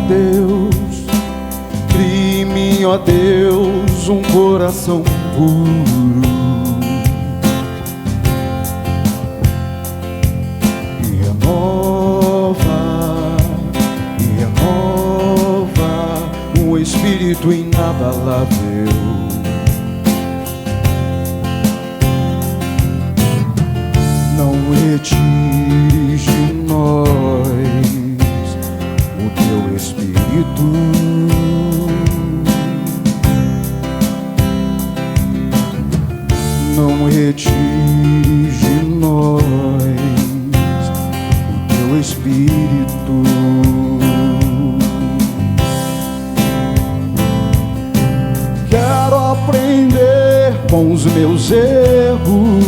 Deus, crie em mim, ó Deus, um coração puro. E renova um espírito inabalável. Não retires de nós o teu espírito. Não retires de nós o teu espírito. Quero aprender com os meus erros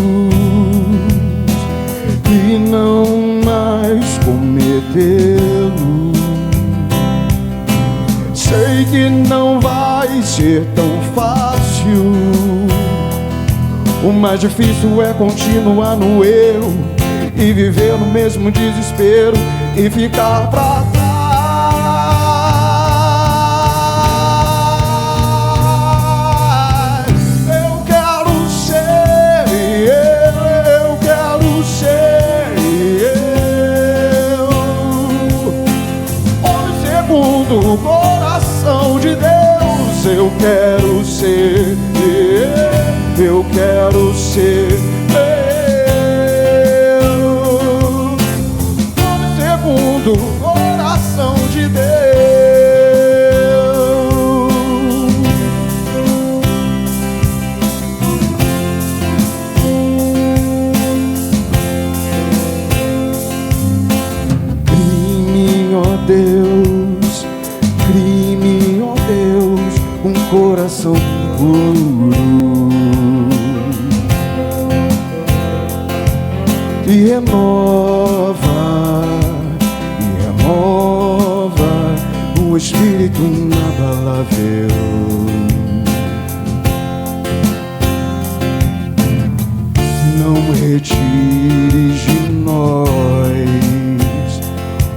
e não mais cometê-lo. Sei que não vai ser tão fácil. O mais difícil é continuar no erro e viver no mesmo desespero e ficar pra trás. Eu quero ser homem segundo o coração de Deus. Eu quero ser homem segundo o coração de Deus. Crie-me, ó Deus, crie-me, ó Deus, um coração puro. E renova o espírito inabalável. Não retires de nós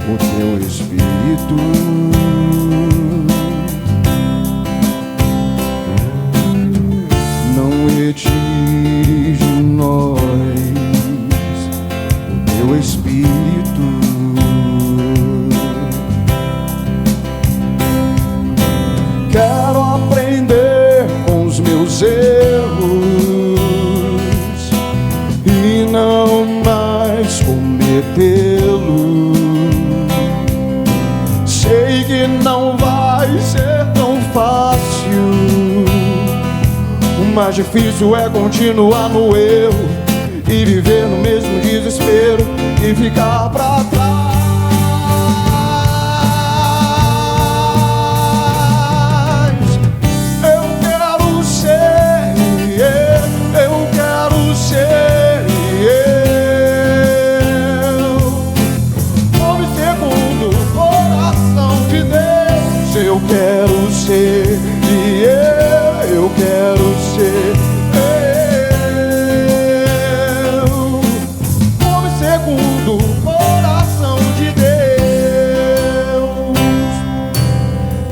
o teu espírito. Não retires de nós o espírito. Quero aprender com os meus erros e não mais cometê-lo. Sei que não vai ser tão fácil. O mais difícil é continuar no erro e viver no mesmo desespero e ficar pra trás. Eu quero ser homem segundo o coração de Deus. Eu quero ser segundo o coração de Deus.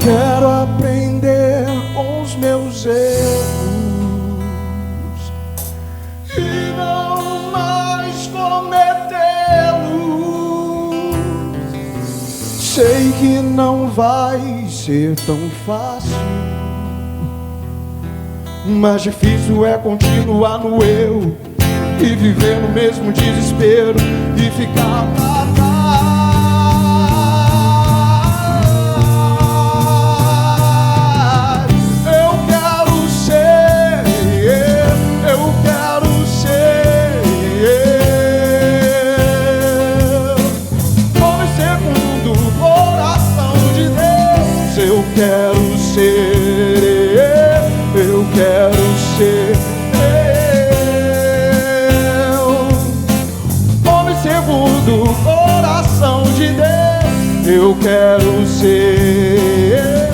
Quero aprender com os meus erros e não mais cometê-los. Sei que não vai ser tão fácil. Mais difícil é continuar no eu e viver no mesmo desespero e ficar pra trás. Eu quero ser homem segundo o coração de Deus. Eu quero ser homem segundo o coração de Deus. Eu quero ser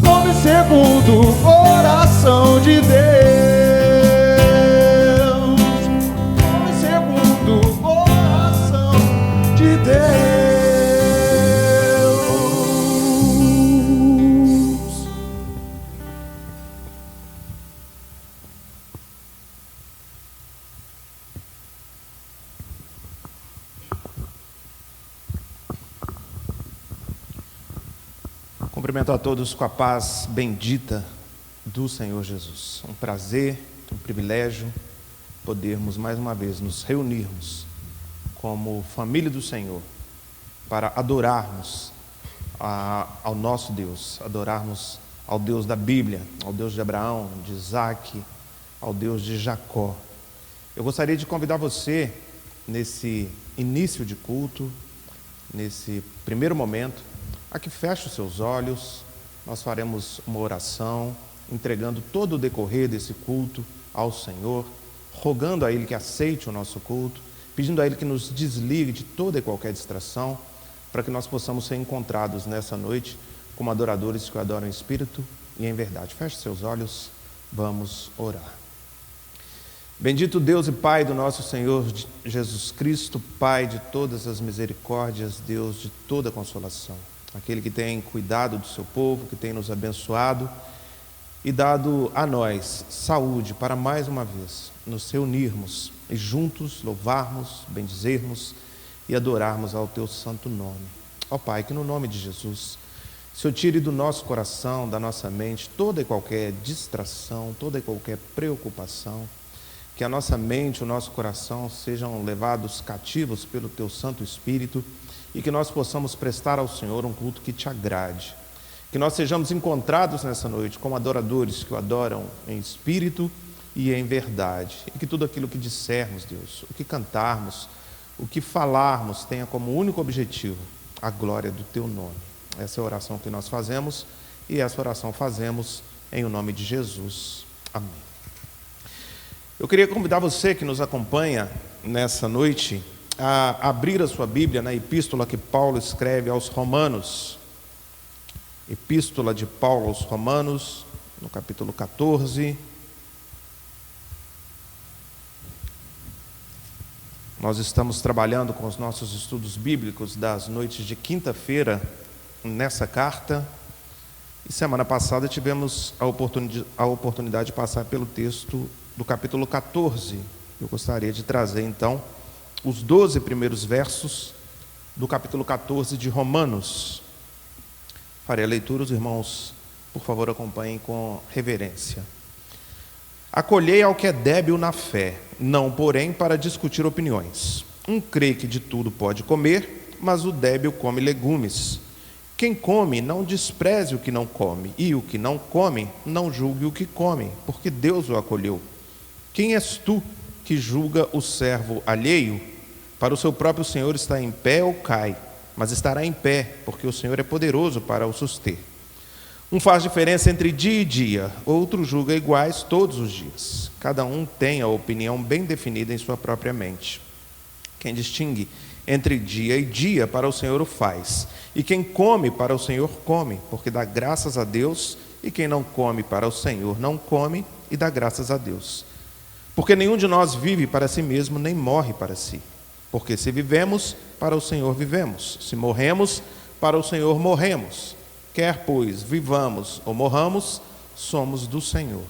homem segundo o coração de Deus. Homem segundo o Cumprimento a todos com a paz bendita do Senhor Jesus. Um prazer, um privilégio podermos mais uma vez nos reunirmos como família do Senhor para adorarmos ao nosso Deus, adorarmos ao Deus da Bíblia, ao Deus de Abraão, de Isaac, ao Deus de Jacó. Eu gostaria de convidar você, nesse início de culto, nesse primeiro momento, a que feche os seus olhos. Nós faremos uma oração, entregando todo o decorrer desse culto ao Senhor, rogando a Ele que aceite o nosso culto, pedindo a Ele que nos desligue de toda e qualquer distração, para que nós possamos ser encontrados nessa noite como adoradores que o adoram em espírito e em verdade. Feche seus olhos, vamos orar. Bendito Deus e Pai do nosso Senhor Jesus Cristo, Pai de todas as misericórdias, Deus de toda consolação, aquele que tem cuidado do seu povo, que tem nos abençoado e dado a nós saúde para mais uma vez nos reunirmos e juntos louvarmos, bendizermos e adorarmos ao teu santo nome. Ó Pai, que no nome de Jesus, Senhor, tire do nosso coração, da nossa mente, toda e qualquer distração, toda e qualquer preocupação, que a nossa mente, o nosso coração sejam levados cativos pelo teu Santo Espírito e que nós possamos prestar ao Senhor um culto que te agrade. Que nós sejamos encontrados nessa noite como adoradores que o adoram em espírito e em verdade. E que tudo aquilo que dissermos, Deus, o que cantarmos, o que falarmos, tenha como único objetivo a glória do teu nome. Essa é a oração que nós fazemos e essa oração fazemos em o nome de Jesus. Amém. Eu queria convidar você que nos acompanha nessa noite a abrir a sua Bíblia na epístola que Paulo escreve aos Romanos. Epístola de Paulo aos Romanos, no capítulo 14. Nós estamos trabalhando com os nossos estudos bíblicos das noites de quinta-feira nessa carta. E semana passada tivemos a oportunidade de passar pelo texto do capítulo 14. Eu gostaria de trazer então os 12 primeiros versos do capítulo 14 de Romanos. Farei a leitura, os irmãos, por favor, acompanhem com reverência. Acolhei ao que é débil na fé, não, porém, para discutir opiniões. Um crê que de tudo pode comer, mas o débil come legumes. Quem come, não despreze o que não come, e o que não come, não julgue o que come, porque Deus o acolheu. Quem és tu que julga o servo alheio? Para o seu próprio Senhor está em pé ou cai, mas estará em pé, porque o Senhor é poderoso para o suster. Um faz diferença entre dia e dia, outro julga iguais todos os dias. Cada um tem a opinião bem definida em sua própria mente. Quem distingue entre dia e dia, para o Senhor o faz. E quem come, para o Senhor come, porque dá graças a Deus. E quem não come, para o Senhor não come, e dá graças a Deus. Porque nenhum de nós vive para si mesmo, nem morre para si. Porque se vivemos, para o Senhor vivemos. Se morremos, para o Senhor morremos. Quer, pois, vivamos ou morramos, somos do Senhor.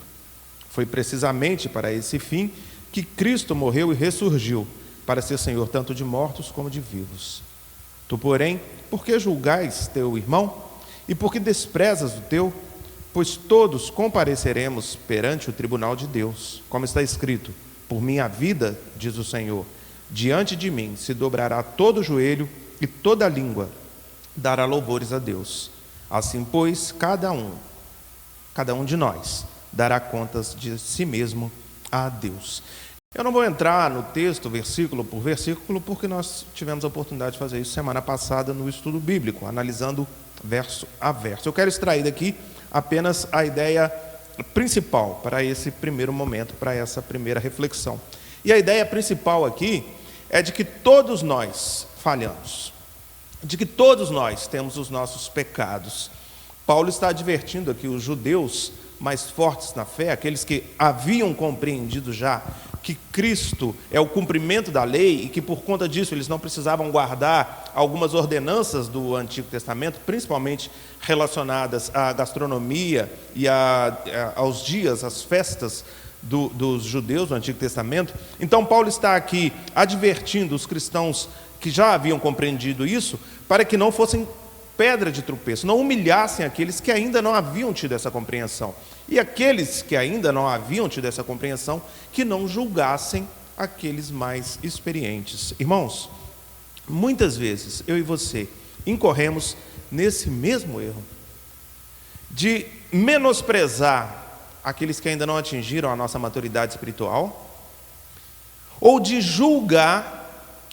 Foi precisamente para esse fim que Cristo morreu e ressurgiu, para ser Senhor tanto de mortos como de vivos. Tu, porém, por que julgais teu irmão? E por que desprezas o teu? Pois todos compareceremos perante o tribunal de Deus. Como está escrito, por minha vida, diz o Senhor, diante de mim se dobrará todo o joelho e toda a língua dará louvores a Deus. Assim, pois, cada um de nós dará contas de si mesmo a Deus. Eu não vou entrar no texto, versículo por versículo, porque nós tivemos a oportunidade de fazer isso semana passada no estudo bíblico, analisando verso a verso. Eu quero extrair daqui apenas a ideia principal para esse primeiro momento, para essa primeira reflexão. E a ideia principal aqui é de que todos nós falhamos, de que todos nós temos os nossos pecados. Paulo está advertindo aqui os judeus mais fortes na fé, aqueles que haviam compreendido já que Cristo é o cumprimento da lei e que por conta disso eles não precisavam guardar algumas ordenanças do Antigo Testamento, principalmente relacionadas à gastronomia e aos dias, às festas dos judeus do Antigo Testamento. Então Paulo está aqui advertindo os cristãos que já haviam compreendido isso, para que não fossem pedra de tropeço, não humilhassem aqueles que ainda não haviam tido essa compreensão. E aqueles que ainda não haviam tido essa compreensão, que não julgassem aqueles mais experientes. Irmãos, muitas vezes eu e você incorremos nesse mesmo erro de menosprezar aqueles que ainda não atingiram a nossa maturidade espiritual, ou de julgar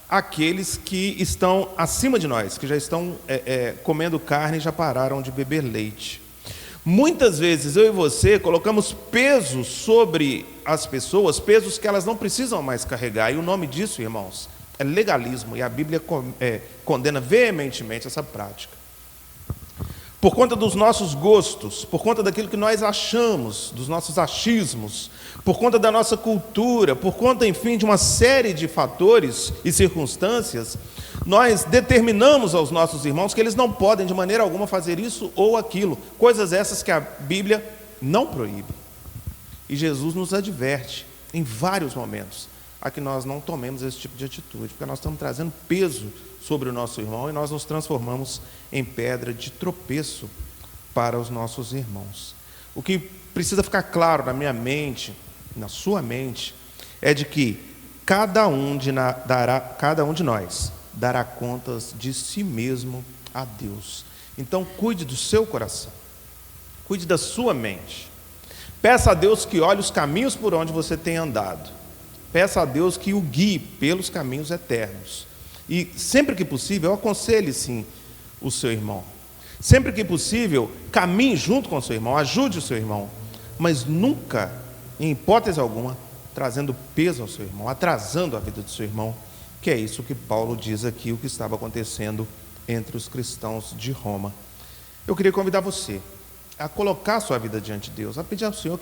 aqueles que estão acima de nós, que já estão comendo carne e já pararam de beber leite. Muitas vezes eu e você colocamos pesos sobre as pessoas, pesos que elas não precisam mais carregar, e o nome disso, irmãos, é legalismo, e a Bíblia condena veementemente essa prática. Por conta dos nossos gostos, por conta daquilo que nós achamos, dos nossos achismos, por conta da nossa cultura, por conta, enfim, de uma série de fatores e circunstâncias, nós determinamos aos nossos irmãos que eles não podem de maneira alguma fazer isso ou aquilo, coisas essas que a Bíblia não proíbe. E Jesus nos adverte em vários momentos a que nós não tomemos esse tipo de atitude, porque nós estamos trazendo peso sobre o nosso irmão e nós nos transformamos em pedra de tropeço para os nossos irmãos. O que precisa ficar claro na minha mente, na sua mente, é de que cada um de nós dará contas de si mesmo a Deus. Então cuide do seu coração, cuide da sua mente, peça a Deus que olhe os caminhos por onde você tem andado, peça a Deus que o guie pelos caminhos eternos. E sempre que possível, aconselhe sim o seu irmão. Sempre que possível, caminhe junto com o seu irmão, ajude o seu irmão. Mas nunca, em hipótese alguma, trazendo peso ao seu irmão, atrasando a vida do seu irmão, que é isso que Paulo diz aqui, o que estava acontecendo entre os cristãos de Roma. Eu queria convidar você a colocar a sua vida diante de Deus, a pedir ao Senhor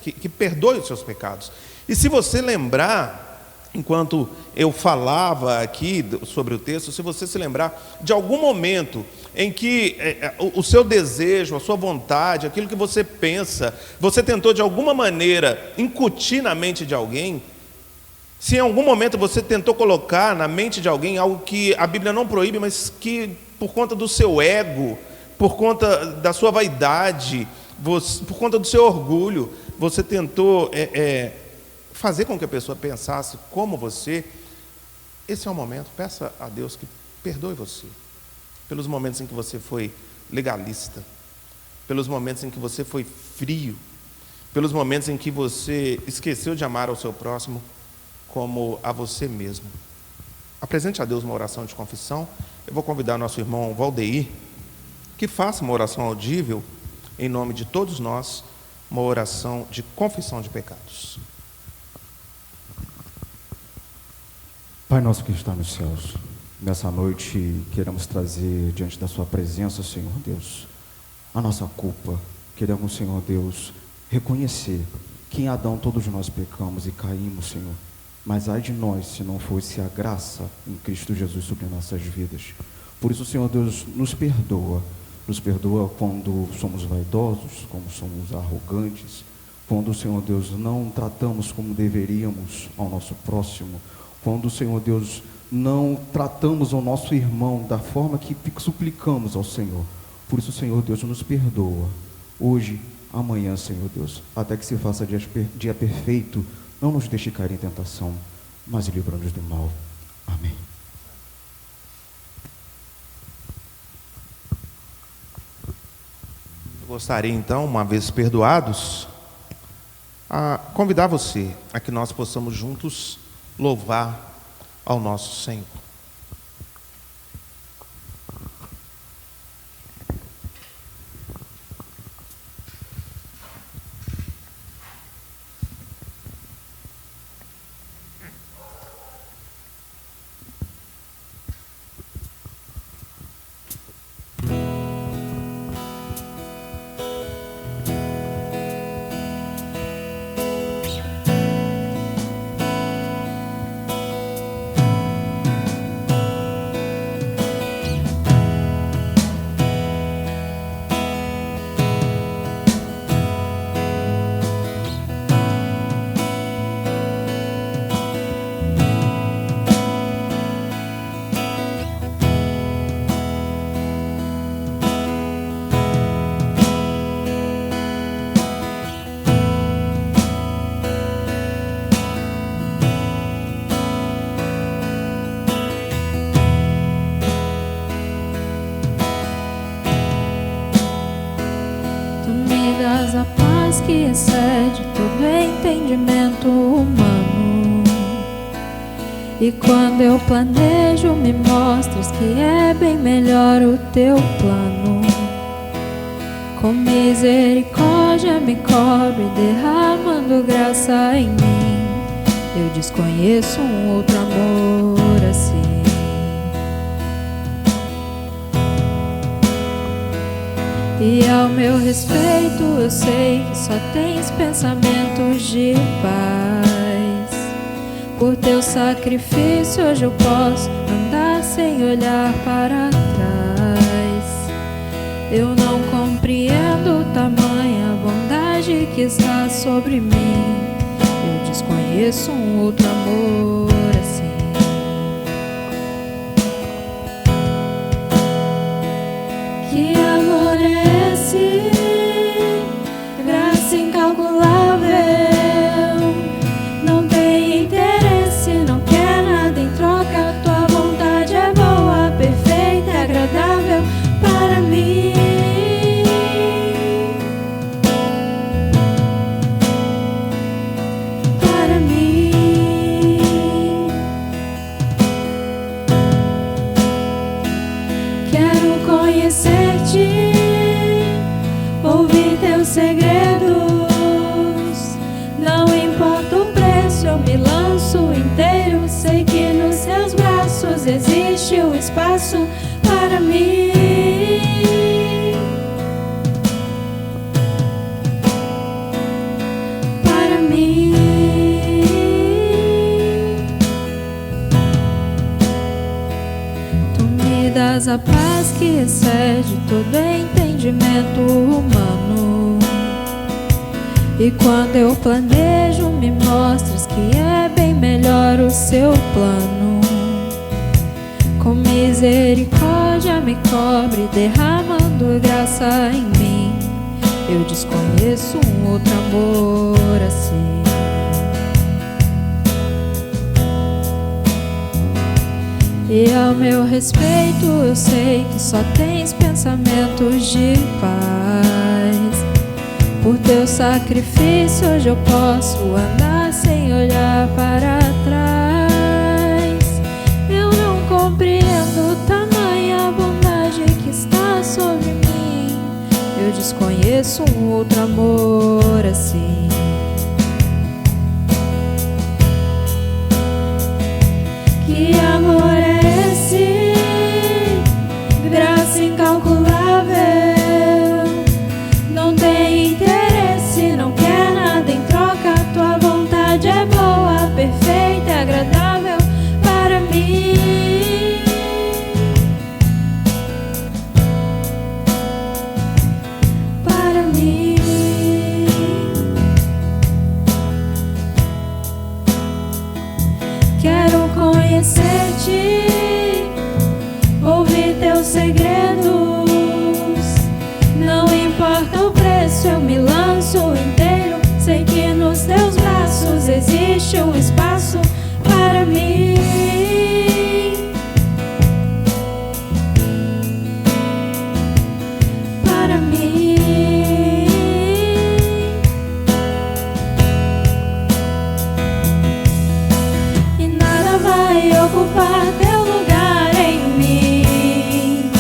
que perdoe os seus pecados. E se você lembrar, enquanto eu falava aqui sobre o texto, se você se lembrar de algum momento em que o seu desejo, a sua vontade, aquilo que você pensa, você tentou de alguma maneira incutir na mente de alguém, se em algum momento você tentou colocar na mente de alguém algo que a Bíblia não proíbe, mas que por conta do seu ego, por conta da sua vaidade, por conta do seu orgulho, você tentou fazer com que a pessoa pensasse como você, esse é o momento. Peça a Deus que perdoe você pelos momentos em que você foi legalista, pelos momentos em que você foi frio, pelos momentos em que você esqueceu de amar ao seu próximo como a você mesmo. Apresente a Deus uma oração de confissão. Eu vou convidar nosso irmão Valdeir que faça uma oração audível em nome de todos nós, uma oração de confissão de pecados. Pai nosso que está nos céus, nessa noite queremos trazer diante da sua presença, Senhor Deus, a nossa culpa. Queremos, Senhor Deus, reconhecer que em Adão todos nós pecamos e caímos, Senhor. Mas ai de nós se não fosse a graça em Cristo Jesus sobre nossas vidas. Por isso, Senhor Deus, nos perdoa quando somos vaidosos, quando somos arrogantes, quando, Senhor Deus, não tratamos como deveríamos ao nosso próximo, quando, Senhor Deus, não tratamos ao nosso irmão da forma que suplicamos ao Senhor. Por isso, Senhor Deus, nos perdoa, hoje, amanhã, Senhor Deus, até que se faça dia perfeito. Não nos deixe cair em tentação, mas livra-nos do mal. Amém. Eu gostaria então, uma vez perdoados, a convidar você a que nós possamos juntos louvar ao nosso Senhor. que excede todo entendimento humano. E quando eu planejo, me mostras que é bem melhor o teu plano. Com misericórdia me cobre, derramando graça em mim. Eu desconheço um outro amor assim. E ao meu respeito eu sei que só tens pensamentos de paz. Por teu sacrifício hoje eu posso andar sem olhar para trás. Eu não compreendo tamanha bondade que está sobre mim. Eu desconheço um outro amor assim. Que amor é esse? Graça incalculável. Não tem interesse, não quer nada em troca. Tua vontade é boa, perfeita e agradável para mim. Para mim. Quero conhecer-te, ouvir teus segredos. Não importa o preço, eu me lanço inteiro. Sei que nos seus braços existe o espaço para mim. Para mim. Tu me das a paz que excede todo entendimento humano. E quando eu planejo, me mostras que é bem melhor o seu plano. Com misericórdia me cobre, derramando graça em mim. Eu desconheço um outro amor assim. E ao meu respeito eu sei que só tens pensamentos de paz. Por teu sacrifício hoje eu posso andar sem olhar para trás. Eu não compreendo tamanha bondade que está sobre mim. Eu desconheço um outro amor assim. Que amor é esse? Graça incalculável. Não tem interesse, não quer nada em troca. Tua vontade é boa, perfeita e agradável para mim. Para mim. Quero conhecer-te, ouvir teus segredos. Não importa o preço, eu me lanço inteiro. Sei que nos teus braços existe um espaço para mim. Para mim. E nada vai ocupar teu lugar em mim.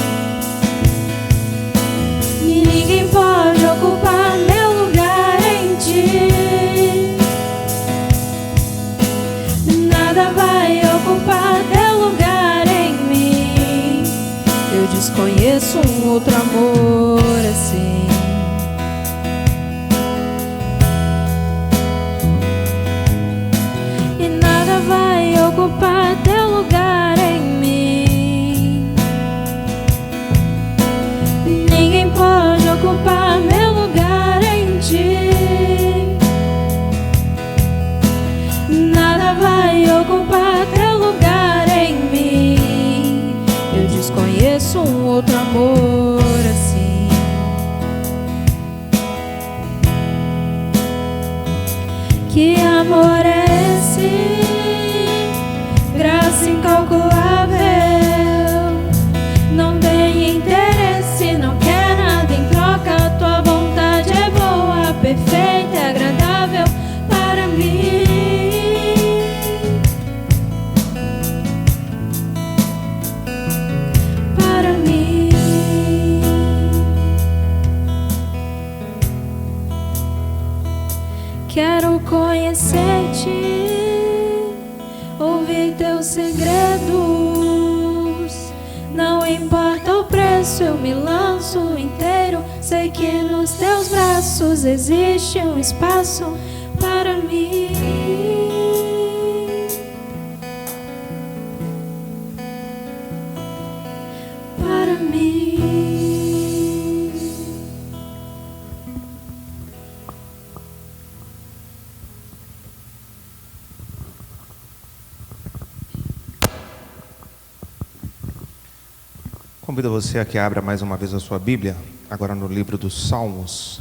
E ninguém pode ocupar meu lugar em ti. Nada vai ocupar teu lugar em mim. Eu desconheço um outro amor assim. E nada vai ocupar teu lugar em mim. Ninguém pode ocupar meu lugar em ti. Nada vai ocupar teu lugar em mim. Eu desconheço um outro amor assim. Que amor é esse? Graça incalculável. Não tem interesse, não quer nada em troca. Tua vontade é boa, perfeita Quero conhecer-te, ouvir teus segredos. Não importa o preço, eu me lanço inteiro. Sei que nos teus braços existe um espaço para mim. Para mim. Convido você a que abra mais uma vez a sua Bíblia, agora no livro dos Salmos.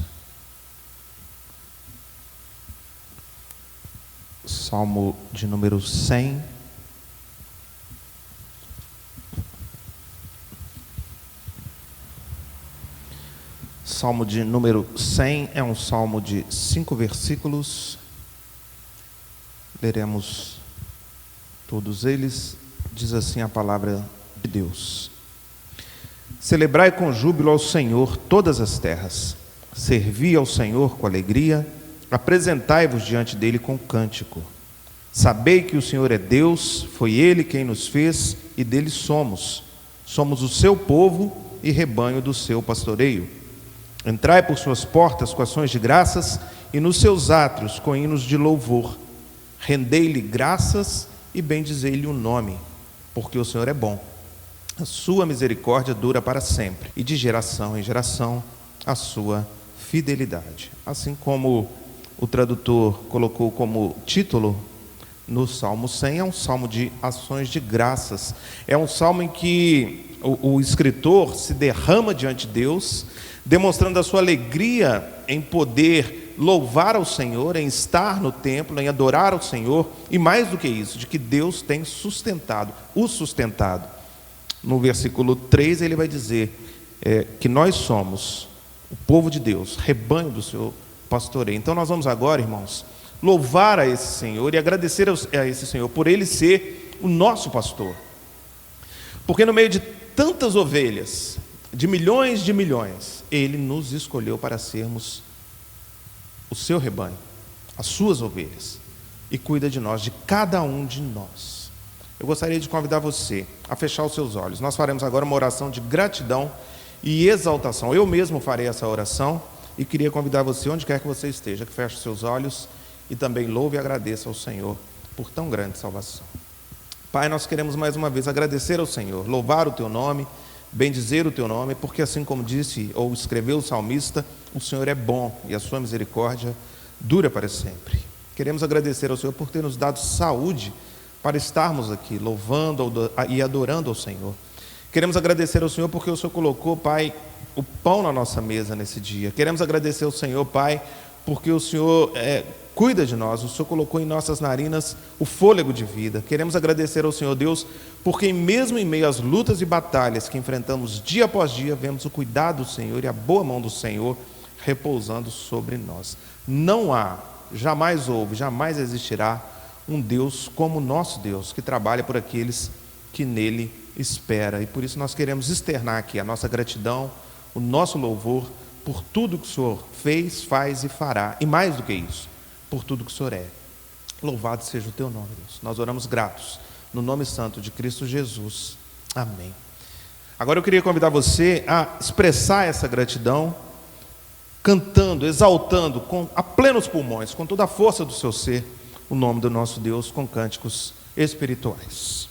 Salmo de número 100. Salmo de número 100 é um salmo de 5 versículos. Leremos todos eles. Diz assim a palavra de Deus: Celebrai com júbilo ao Senhor todas as terras. Servi ao Senhor com alegria. Apresentai-vos diante dele com cântico. Sabei que o Senhor é Deus, foi Ele quem nos fez e dele somos. Somos o seu povo e rebanho do seu pastoreio. Entrai por suas portas com ações de graças e nos seus átrios com hinos de louvor. Rendei-lhe graças e bendizei-lhe o nome, porque o Senhor é bom. A sua misericórdia dura para sempre, e de geração em geração a sua fidelidade. Assim como o tradutor colocou como título no Salmo 100, é um salmo de ações de graças. É um salmo em que o escritor se derrama diante de Deus, demonstrando a sua alegria em poder louvar ao Senhor, em estar no templo, em adorar ao Senhor, e mais do que isso, de que Deus tem sustentado, o sustentado. No versículo 3 ele vai dizer que nós somos o povo de Deus, rebanho do seu pastoreio. Então nós vamos agora, irmãos, louvar a esse Senhor e agradecer a esse Senhor por Ele ser o nosso pastor. Porque no meio de tantas ovelhas, de milhões, Ele nos escolheu para sermos o seu rebanho, as suas ovelhas, e cuida de nós, de cada um de nós. Eu gostaria de convidar você a fechar os seus olhos. Nós faremos agora uma oração de gratidão e exaltação. Eu mesmo farei essa oração e queria convidar você, onde quer que você esteja, que feche os seus olhos e também louve e agradeça ao Senhor por tão grande salvação. Pai, nós queremos mais uma vez agradecer ao Senhor, louvar o Teu nome, bendizer o Teu nome, porque assim como disse ou escreveu o salmista, o Senhor é bom e a Sua misericórdia dura para sempre. Queremos agradecer ao Senhor por ter nos dado saúde para estarmos aqui louvando e adorando ao Senhor. Queremos agradecer ao Senhor porque o Senhor colocou, Pai, o pão na nossa mesa nesse dia. Queremos agradecer ao Senhor, Pai, porque o Senhor cuida de nós, o Senhor colocou em nossas narinas o fôlego de vida. Queremos agradecer ao Senhor Deus, porque mesmo em meio às lutas e batalhas que enfrentamos dia após dia, vemos o cuidado do Senhor e a boa mão do Senhor repousando sobre nós. Não há, jamais houve, jamais existirá um Deus como o nosso Deus, que trabalha por aqueles que nele espera. E por isso nós queremos externar aqui a nossa gratidão, o nosso louvor por tudo que o Senhor fez, faz e fará. E mais do que isso, por tudo que o Senhor é. Louvado seja o Teu nome, Deus. Nós oramos gratos, no nome santo de Cristo Jesus. Amém. Agora eu queria convidar você a expressar essa gratidão, cantando, exaltando a plenos pulmões, com toda a força do seu ser, o nome do nosso Deus, com cânticos espirituais.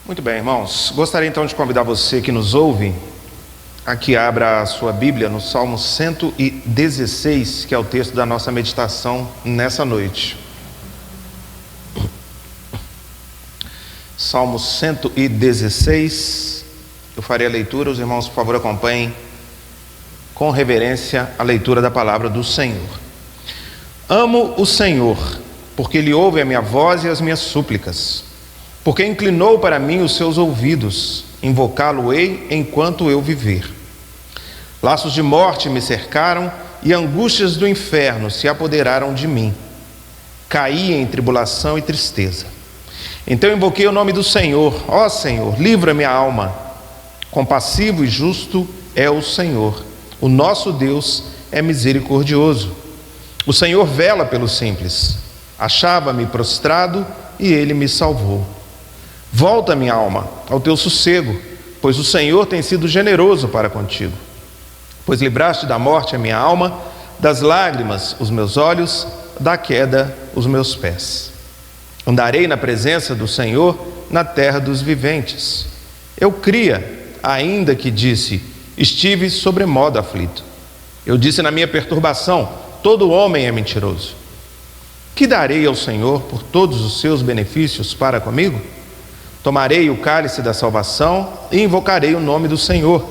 Muito bem, irmãos. Gostaria então de convidar você que nos ouve a que abra a sua Bíblia no Salmo 116, que é o texto da nossa meditação nessa noite. Salmo 116, eu farei a leitura, os irmãos, por favor, acompanhem com reverência a leitura da palavra do Senhor. Amo o Senhor, porque Ele ouve a minha voz e as minhas súplicas, porque inclinou para mim os seus ouvidos, invocá-lo-ei enquanto eu viver. Laços de morte me cercaram e angústias do inferno se apoderaram de mim. Caí em tribulação e tristeza. Então invoquei o nome do Senhor. Ó Senhor, livra minha alma. Compassivo e justo é o Senhor. O nosso Deus é misericordioso. O Senhor vela pelo simples. Achava-me prostrado e Ele me salvou. Volta, minha alma, ao teu sossego, pois o Senhor tem sido generoso para contigo. Pois livraste da morte a minha alma, das lágrimas os meus olhos, da queda os meus pés. Andarei na presença do Senhor na terra dos viventes. Eu cria, ainda que disse, estive sobremodo aflito. Eu disse na minha perturbação, todo homem é mentiroso. Que darei ao Senhor por todos os seus benefícios para comigo? Tomarei o cálice da salvação e invocarei o nome do Senhor.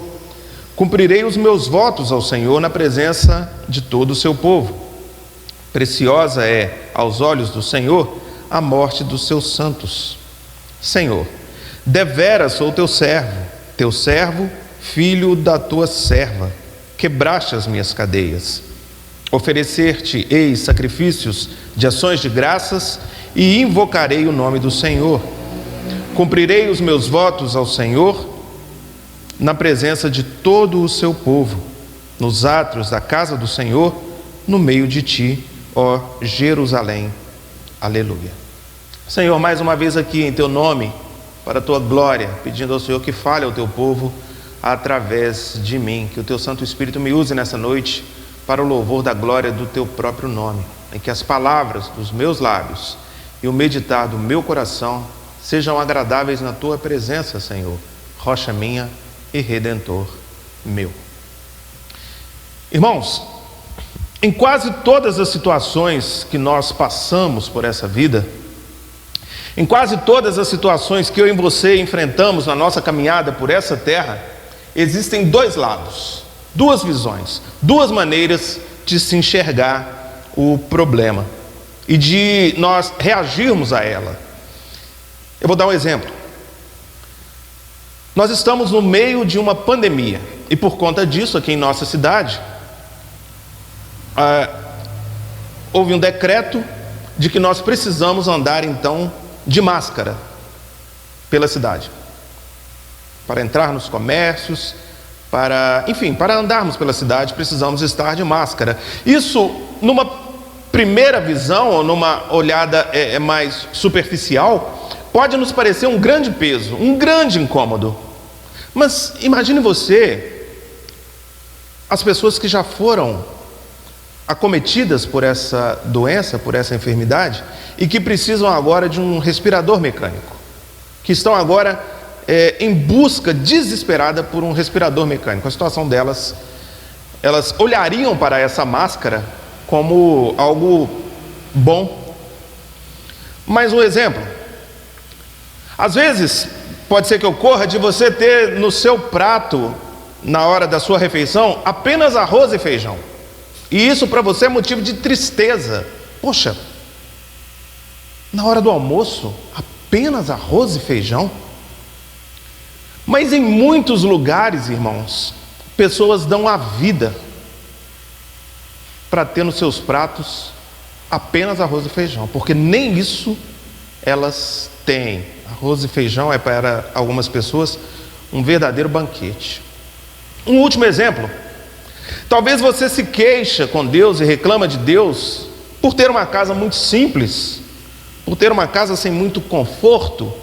Cumprirei os meus votos ao Senhor na presença de todo o seu povo. Preciosa é, aos olhos do Senhor, a morte dos seus santos. Senhor, deveras sou teu servo, filho da tua serva. Quebraste as minhas cadeias. Oferecer-te-ei sacrifícios de ações de graças e invocarei o nome do Senhor. Cumprirei os meus votos ao Senhor na presença de todo o seu povo, nos átrios da casa do Senhor, no meio de ti, ó Jerusalém. Aleluia. Senhor, mais uma vez aqui em teu nome, para a tua glória, pedindo ao Senhor que fale ao teu povo através de mim, que o teu Santo Espírito me use nessa noite para o louvor da glória do teu próprio nome, em que as palavras dos meus lábios e o meditar do meu coração sejam agradáveis na tua presença, Senhor, rocha minha e redentor meu. Irmãos, em quase todas as situações que nós passamos por essa vida, em quase todas as situações que eu e você enfrentamos na nossa caminhada por essa terra, existem dois lados, duas visões, duas maneiras de se enxergar o problema e de nós reagirmos a ela. Eu vou dar um exemplo. Nós estamos no meio de uma pandemia e por conta disso, aqui em nossa cidade, houve um decreto de que nós precisamos andar então de máscara pela cidade, para entrar nos comércios, para andarmos pela cidade precisamos estar de máscara. Isso, numa primeira visão ou numa olhada mais superficial, pode nos parecer um grande peso, um grande incômodo. Mas imagine você, as pessoas que já foram acometidas por essa doença, por essa enfermidade, e que precisam agora de um respirador mecânico, que estão agora em busca desesperada por um respirador mecânico. A situação delas, elas olhariam para essa máscara como algo bom. Mais um exemplo. Às vezes, pode ser que ocorra de você ter no seu prato, na hora da sua refeição, apenas arroz e feijão. E isso para você é motivo de tristeza. Poxa, na hora do almoço, apenas arroz e feijão? Mas em muitos lugares, irmãos, pessoas dão a vida para ter nos seus pratos apenas arroz e feijão, porque nem isso elas têm. Arroz e feijão é para algumas pessoas um verdadeiro banquete. Um último exemplo. Talvez você se queixa com Deus e reclama de Deus por ter uma casa muito simples, por ter uma casa sem muito conforto.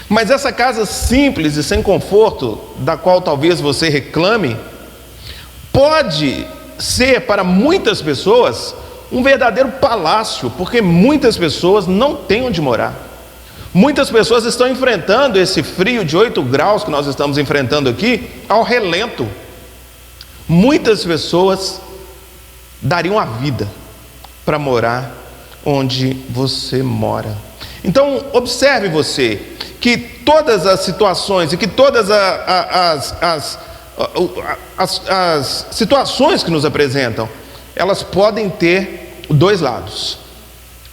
Mas essa casa simples e sem conforto, da qual talvez você reclame, pode ser para muitas pessoas um verdadeiro palácio, porque muitas pessoas não têm onde morar. Muitas pessoas estão enfrentando esse frio de 8 graus que nós estamos enfrentando aqui ao relento. Muitas pessoas dariam a vida para morar onde você mora. Então, observe você que todas as situações e que todas as situações que nos apresentam, elas podem ter dois lados,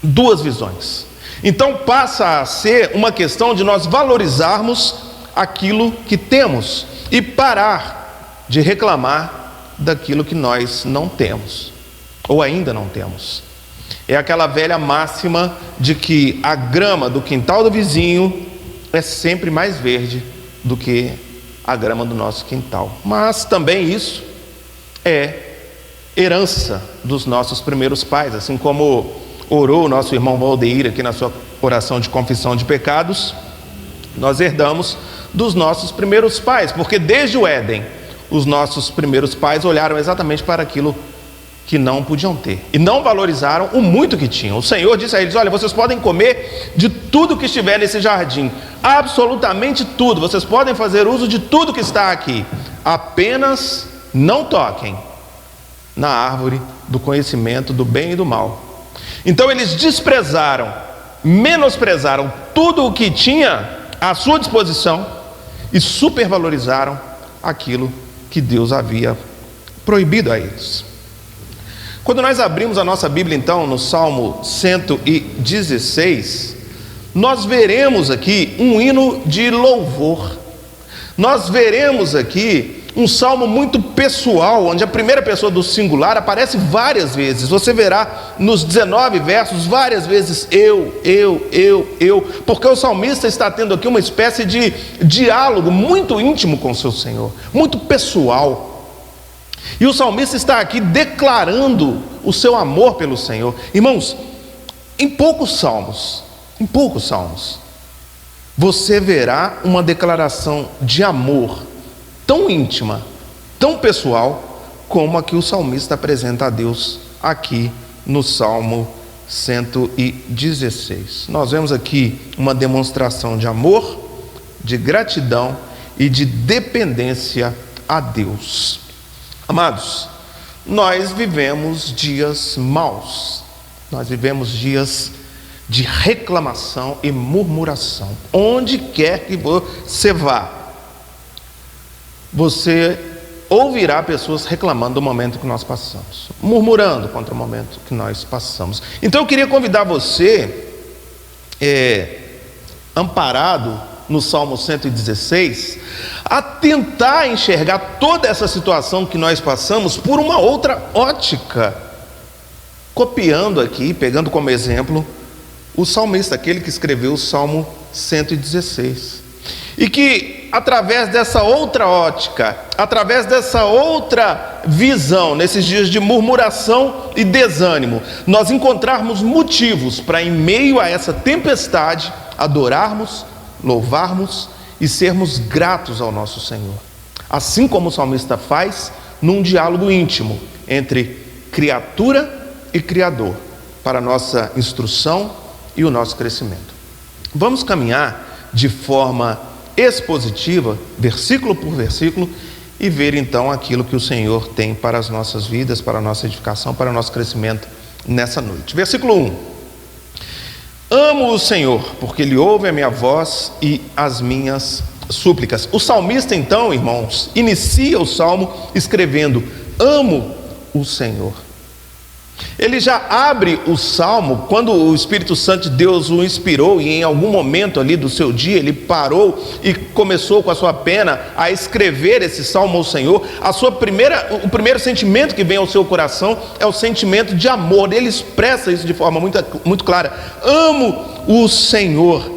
duas visões. Então passa a ser uma questão de nós valorizarmos aquilo que temos e parar de reclamar daquilo que nós não temos, ou ainda não temos. É aquela velha máxima de que a grama do quintal do vizinho é sempre mais verde do que a grama do nosso quintal. Mas também isso é herança dos nossos primeiros pais, assim como orou o nosso irmão Valdeir aqui na sua oração de confissão de pecados. Nós herdamos dos nossos primeiros pais, porque desde o Éden, os nossos primeiros pais olharam exatamente para aquilo que não podiam ter e não valorizaram o muito que tinham. O Senhor disse a eles: olha, vocês podem comer de tudo que estiver nesse jardim, absolutamente tudo, vocês podem fazer uso de tudo que está aqui, apenas não toquem na árvore do conhecimento do bem e do mal. Então eles desprezaram, menosprezaram tudo o que tinha à sua disposição e supervalorizaram aquilo que Deus havia proibido a eles. Quando nós abrimos a nossa Bíblia, então, no Salmo 116, nós veremos aqui um hino de louvor. Nós veremos aqui um salmo muito pessoal, onde a primeira pessoa do singular aparece várias vezes. Você verá nos 19 versos várias vezes eu, porque o salmista está tendo aqui uma espécie de diálogo muito íntimo com o seu Senhor, muito pessoal. E o salmista está aqui declarando o seu amor pelo Senhor. Irmãos, em poucos salmos, você verá uma declaração de amor tão íntima, tão pessoal, como a que o salmista apresenta a Deus aqui no Salmo 116. Nós vemos aqui uma demonstração de amor, de gratidão e de dependência a Deus. Amados, nós vivemos dias maus, nós vivemos dias de reclamação e murmuração. Onde quer que você vá, você ouvirá pessoas reclamando do momento que nós passamos, murmurando contra o momento que nós passamos. Então eu queria convidar você, amparado no Salmo 116, a tentar enxergar toda essa situação que nós passamos por uma outra ótica, copiando aqui, pegando como exemplo o salmista, aquele que escreveu o Salmo 116, e que através dessa outra ótica, através dessa outra visão, nesses dias de murmuração e desânimo, nós encontrarmos motivos para, em meio a essa tempestade, adorarmos, louvarmos e sermos gratos ao nosso Senhor, assim como o salmista faz num diálogo íntimo entre criatura e Criador, para a nossa instrução e o nosso crescimento. Vamos caminhar de forma expositiva, versículo por versículo, e ver então aquilo que o Senhor tem para as nossas vidas, para a nossa edificação, para o nosso crescimento nessa noite. Versículo 1: amo o Senhor, porque Ele ouve a minha voz e as minhas súplicas. O salmista então, irmãos, inicia o salmo escrevendo: amo o Senhor. Ele já abre o salmo quando o Espírito Santo de Deus o inspirou, e em algum momento ali do seu dia ele parou e começou com a sua pena a escrever esse salmo ao Senhor. O primeiro sentimento que vem ao seu coração é o sentimento de amor. Ele expressa isso de forma muito clara: amo o Senhor.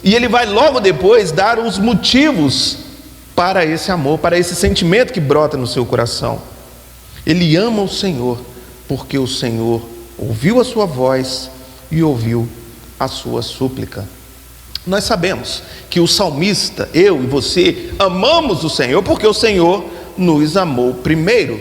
E ele vai logo depois dar os motivos para esse amor, para esse sentimento que brota no seu coração. Ele ama o Senhor porque o Senhor ouviu a sua voz e ouviu a sua súplica. Nós sabemos que o salmista, eu e você, amamos o Senhor porque o Senhor nos amou primeiro.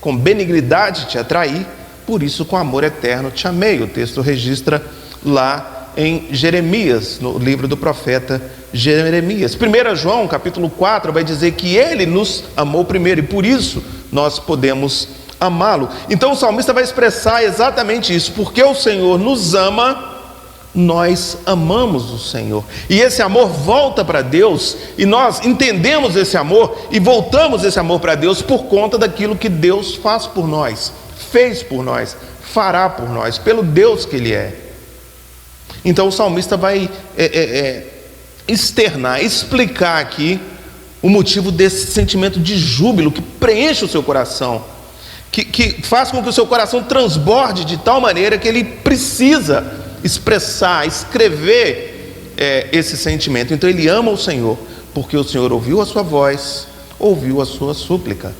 Com benignidade te atraí, por isso com amor eterno te amei. O texto registra lá em Jeremias, no livro do profeta Jeremias. 1 João, capítulo 4, vai dizer que ele nos amou primeiro e por isso nós podemos amá-lo. Então o salmista vai expressar exatamente isso: porque o Senhor nos ama, nós amamos o Senhor, e esse amor volta para Deus, e nós entendemos esse amor e voltamos esse amor para Deus por conta daquilo que Deus faz por nós, fez por nós, fará por nós, pelo Deus que Ele é. Então o salmista vai externar, explicar aqui o motivo desse sentimento de júbilo que preenche o seu coração, que faz com que o seu coração transborde de tal maneira que ele precisa expressar, escrever esse sentimento. Então ele ama o Senhor, porque o Senhor ouviu a sua voz, ouviu a sua súplica.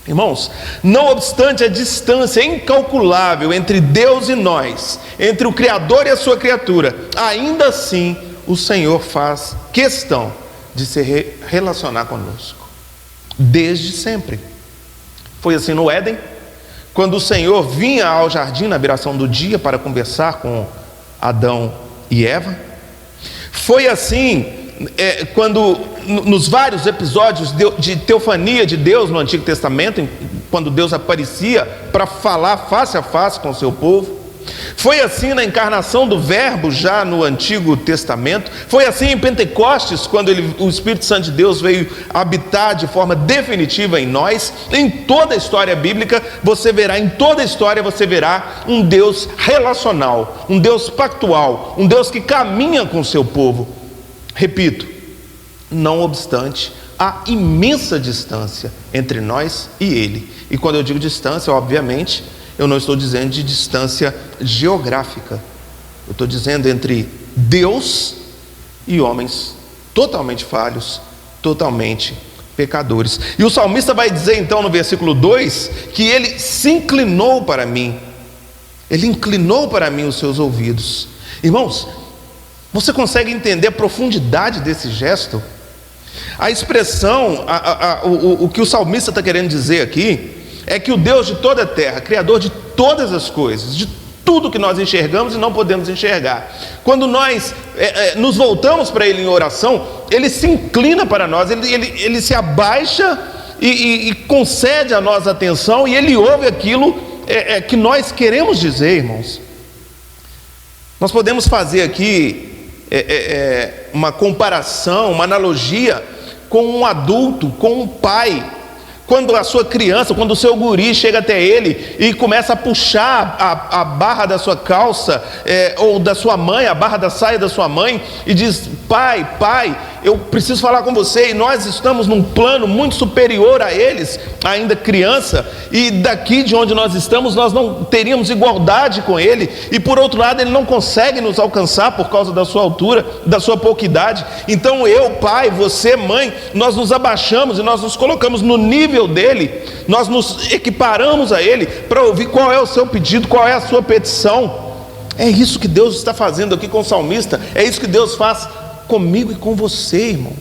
Irmãos, não obstante a distância incalculável entre Deus e nós, entre o Criador e a sua criatura, ainda assim o Senhor faz questão de se relacionar conosco, desde sempre. Foi assim no Éden, quando o Senhor vinha ao jardim na viração do dia para conversar com Adão e Eva. Foi assim quando nos vários episódios de teofania de Deus no Antigo Testamento, quando Deus aparecia para falar face a face com o seu povo. Foi assim na encarnação do Verbo já no Antigo Testamento. Foi assim em Pentecostes, quando o Espírito Santo de Deus veio habitar de forma definitiva em nós. Em toda a história bíblica em toda a história você verá um Deus relacional, um Deus pactual, um Deus que caminha com o seu povo. Repito, não obstante a imensa distância entre nós e Ele. E quando eu digo distância, obviamente, eu não estou dizendo de distância geográfica. Eu estou dizendo entre Deus e homens totalmente falhos, totalmente pecadores. E o salmista vai dizer então no versículo 2 que ele se inclinou para mim. Ele inclinou para mim os seus ouvidos. Irmãos, você consegue entender a profundidade desse gesto? A expressão, o que o salmista está querendo dizer aqui é que o Deus de toda a terra, Criador de todas as coisas, de tudo que nós enxergamos e não podemos enxergar, quando nós nos voltamos para Ele em oração, Ele se inclina para nós, Ele se abaixa e concede a nós atenção, e Ele ouve aquilo que nós queremos dizer, irmãos. Nós podemos fazer aqui uma comparação, uma analogia com um adulto, com um pai. Quando a sua criança, quando o seu guri chega até ele e começa a puxar a barra da sua calça, ou da sua mãe, a barra da saia da sua mãe, e diz: pai, eu preciso falar com você. E nós estamos num plano muito superior a eles, ainda criança, e daqui de onde nós estamos, nós não teríamos igualdade com ele, e por outro lado ele não consegue nos alcançar por causa da sua altura, da sua pouca idade. Então eu, pai, você, mãe, nós nos abaixamos e nós nos colocamos no nível dele, nós nos equiparamos a ele para ouvir qual é o seu pedido, qual é a sua petição. É isso que Deus está fazendo aqui com o salmista, é isso que Deus faz comigo e com você, irmão.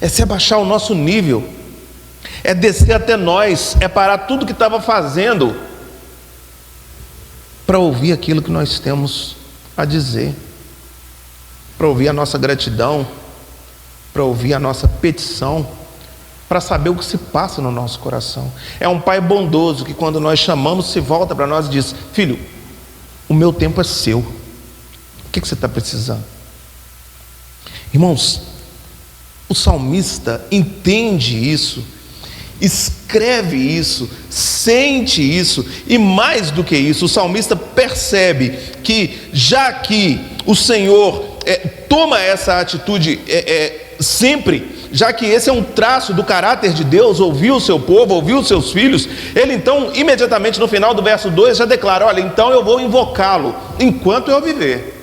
É se abaixar o nosso nível, é descer até nós, é parar tudo que estava fazendo para ouvir aquilo que nós temos a dizer, para ouvir a nossa gratidão, para ouvir a nossa petição, para saber o que se passa no nosso coração. É um pai bondoso que quando nós chamamos se volta para nós e diz: filho, o meu tempo é seu, o que você está precisando? Irmãos, o salmista entende isso, escreve isso, sente isso, e mais do que isso, o salmista percebe que já que o Senhor toma essa atitude sempre, já que esse é um traço do caráter de Deus, ouviu o seu povo, ouviu os seus filhos, ele então imediatamente no final do verso 2 já declara: olha, então eu vou invocá-lo enquanto eu viver.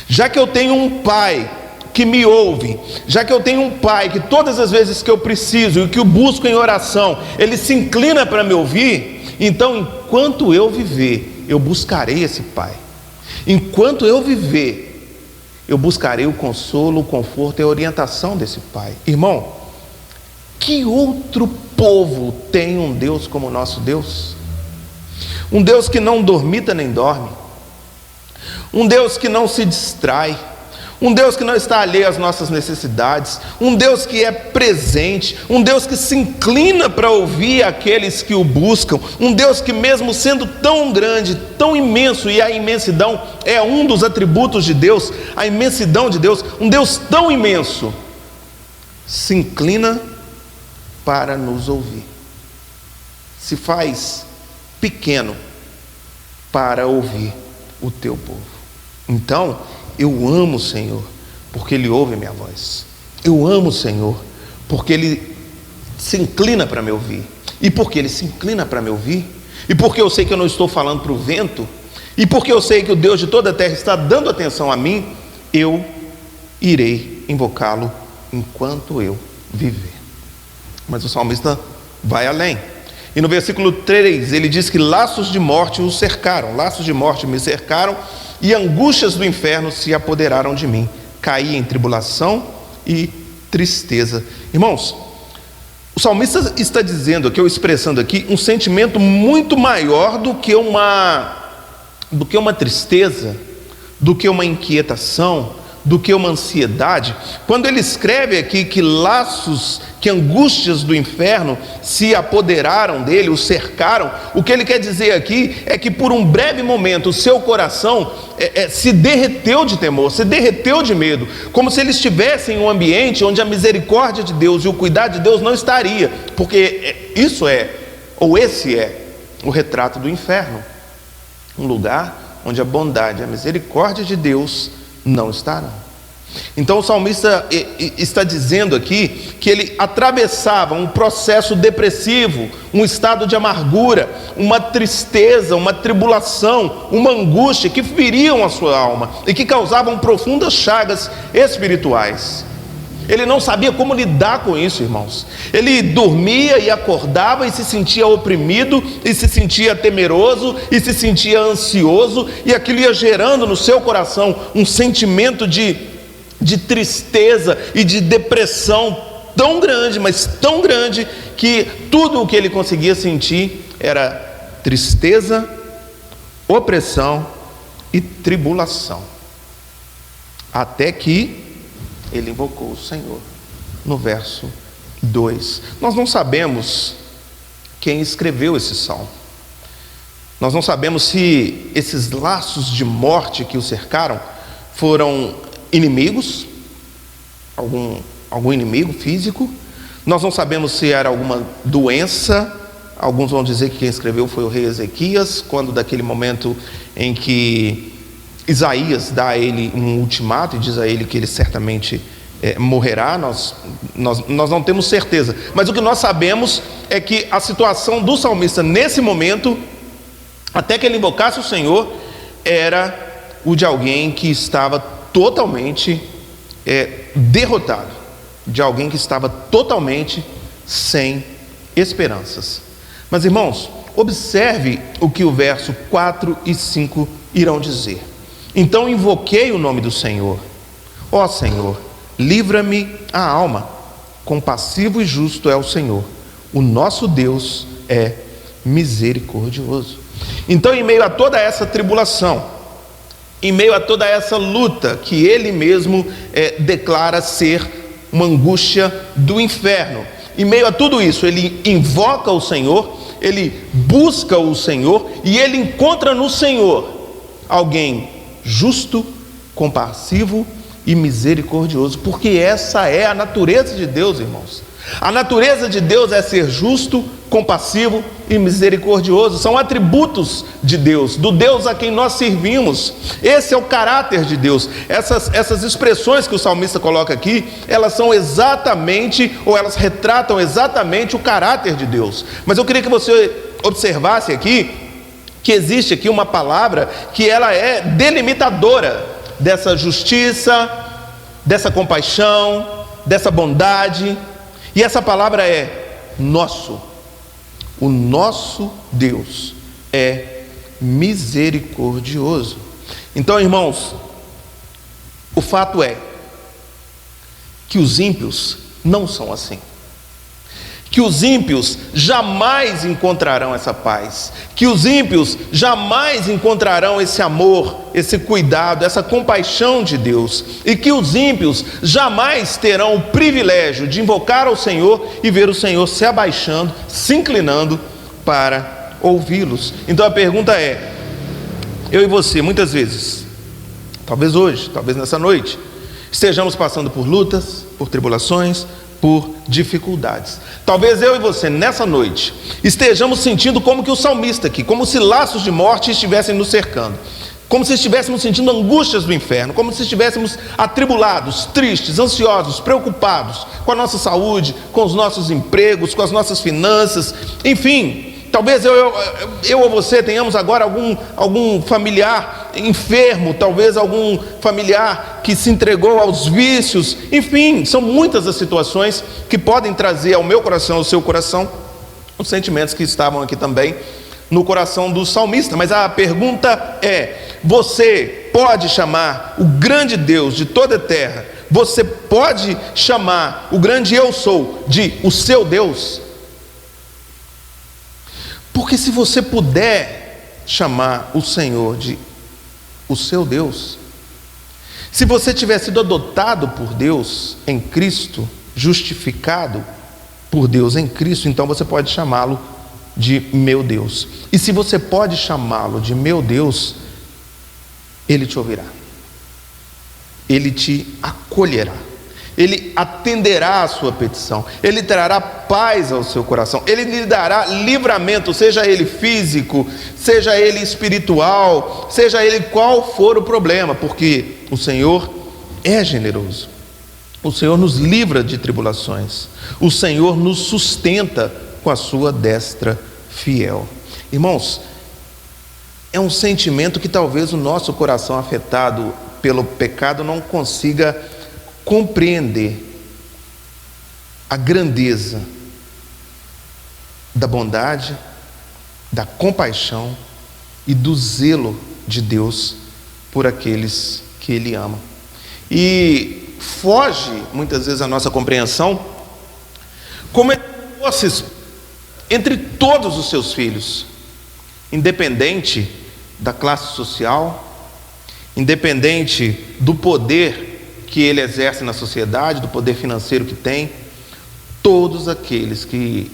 Já que eu tenho um pai que me ouve, já que eu tenho um pai que todas as vezes que eu preciso e que o busco em oração, ele se inclina para me ouvir, então enquanto eu viver, eu buscarei esse pai. Enquanto eu viver, eu buscarei o consolo, o conforto e a orientação desse pai. Irmão, que outro povo tem um Deus como o nosso Deus? Um Deus que não dormita nem dorme, um Deus que não se distrai, um Deus que não está alheio às nossas necessidades, um Deus que é presente, um Deus que se inclina para ouvir aqueles que o buscam, um Deus que, mesmo sendo tão grande, tão imenso, e a imensidão é um dos atributos de Deus, a imensidão de Deus, um Deus tão imenso, se inclina para nos ouvir, se faz pequeno para ouvir o teu povo. Então, eu amo o Senhor, porque Ele ouve a minha voz. Eu amo o Senhor, porque Ele se inclina para me ouvir. E porque Ele se inclina para me ouvir, e porque eu sei que eu não estou falando para o vento, e porque eu sei que o Deus de toda a terra está dando atenção a mim, eu irei invocá-lo enquanto eu viver. Mas o salmista vai além. E no versículo 3 ele diz que laços de morte o cercaram, laços de morte me cercaram, e angústias do inferno se apoderaram de mim. Caí em tribulação e tristeza. Irmãos, o salmista está dizendo aqui, ou expressando aqui, um sentimento muito maior do que uma tristeza, do que uma inquietação, do que uma ansiedade. Quando ele escreve aqui que laços, que angústias do inferno se apoderaram dele, o cercaram, o que ele quer dizer aqui é que por um breve momento o seu coração se derreteu de temor, se derreteu de medo, como se ele estivesse em um ambiente onde a misericórdia de Deus e o cuidado de Deus não estaria, porque esse é o retrato do inferno, um lugar onde a bondade e a misericórdia de Deus não estarão. Então o salmista está dizendo aqui que ele atravessava um processo depressivo, um estado de amargura, uma tristeza, uma tribulação, uma angústia que feriam a sua alma e que causavam profundas chagas espirituais. Ele não sabia como lidar com isso, irmãos. Ele dormia e acordava e se sentia oprimido, e se sentia temeroso, e se sentia ansioso, e aquilo ia gerando no seu coração um sentimento de tristeza e de depressão tão grande, mas tão grande, que tudo o que ele conseguia sentir era tristeza, opressão e tribulação. Até que ele invocou o Senhor. No verso 2, nós não sabemos quem escreveu esse salmo. Nós não sabemos se esses laços de morte que o cercaram foram inimigos, algum inimigo físico. Nós não sabemos se era alguma doença. Alguns vão dizer que quem escreveu foi o rei Ezequias, quando daquele momento em que Isaías dá a ele um ultimato e diz a ele que ele certamente morrerá. Nós não temos certeza, mas o que nós sabemos é que a situação do salmista nesse momento, até que ele invocasse o Senhor, era o de alguém que estava totalmente derrotado, de alguém que estava totalmente sem esperanças. Mas irmãos, observe o que o verso 4 e 5 irão dizer. Então invoquei o nome do Senhor. Ó Senhor, livra-me a alma. Compassivo e justo é o Senhor. O nosso Deus é misericordioso. Então, em meio a toda essa tribulação, em meio a toda essa luta que ele mesmo declara ser uma angústia do inferno, em meio a tudo isso, ele invoca o Senhor, ele busca o Senhor, e ele encontra no Senhor alguém justo, compassivo e misericordioso, porque essa é a natureza de Deus, irmãos. A natureza de Deus é ser justo, compassivo e misericordioso. São atributos de Deus, do Deus a quem nós servimos. Esse é o caráter de Deus. Essas expressões que o salmista coloca aqui, elas são exatamente, ou elas retratam exatamente o caráter de Deus. Mas eu queria que você observasse aqui que existe aqui uma palavra que ela é delimitadora dessa justiça, dessa compaixão, dessa bondade. E essa palavra é nosso. O nosso Deus é misericordioso. Então, irmãos, o fato é que os ímpios não são assim. que os ímpios jamais encontrarão essa paz, que os ímpios jamais encontrarão esse amor, esse cuidado, essa compaixão de Deus, e que os ímpios jamais terão o privilégio de invocar ao Senhor e ver o Senhor se abaixando, se inclinando para ouvi-los. Então a pergunta é: eu e você, muitas vezes, talvez hoje, talvez nessa noite, estejamos passando por lutas, por tribulações, por dificuldades. Talvez eu e você, nessa noite, estejamos sentindo como que o salmista aqui, como se laços de morte estivessem nos cercando, como se estivéssemos sentindo angústias do inferno, como se estivéssemos atribulados, tristes, ansiosos, preocupados com a nossa saúde, com os nossos empregos, com as nossas finanças, enfim. Talvez eu ou você tenhamos agora algum familiar enfermo, talvez algum familiar que se entregou aos vícios. Enfim, são muitas as situações que podem trazer ao meu coração, ao seu coração, os sentimentos que estavam aqui também no coração do salmista. Mas a pergunta é: você pode chamar o grande Deus de toda a terra, você pode chamar o grande eu sou de o seu Deus? Porque se você puder chamar o Senhor de o seu Deus, se você tiver sido adotado por Deus em Cristo, justificado por Deus em Cristo, então você pode chamá-lo de meu Deus. E se você pode chamá-lo de meu Deus, Ele te ouvirá, Ele te acolherá, Ele atenderá a sua petição, Ele trará paz ao seu coração, Ele lhe dará livramento, seja ele físico, seja ele espiritual, seja ele qual for o problema, porque o Senhor é generoso, o Senhor nos livra de tribulações, o Senhor nos sustenta com a sua destra fiel. Irmãos, é um sentimento que talvez o nosso coração afetado pelo pecado não consiga compreender a grandeza da bondade, da compaixão e do zelo de Deus por aqueles que Ele ama. E foge muitas vezes a nossa compreensão como Ele fosse entre todos os seus filhos, independente da classe social, independente do poder que ele exerce na sociedade, do poder financeiro que tem, todos aqueles que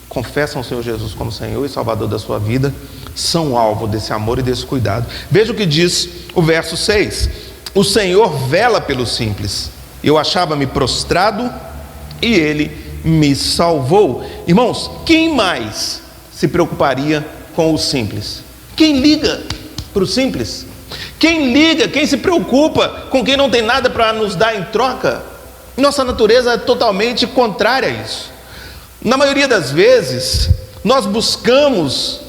confessam o Senhor Jesus como Senhor e Salvador da sua vida são alvo desse amor e desse cuidado. Veja o que diz o verso 6: o Senhor vela pelos simples, eu achava-me prostrado e Ele me salvou. Irmãos, quem mais se preocuparia com os simples? Quem liga para os simples? Quem liga, quem se preocupa com quem não tem nada para nos dar em troca? Nossa natureza é totalmente contrária a isso. Na maioria das vezes, nós buscamos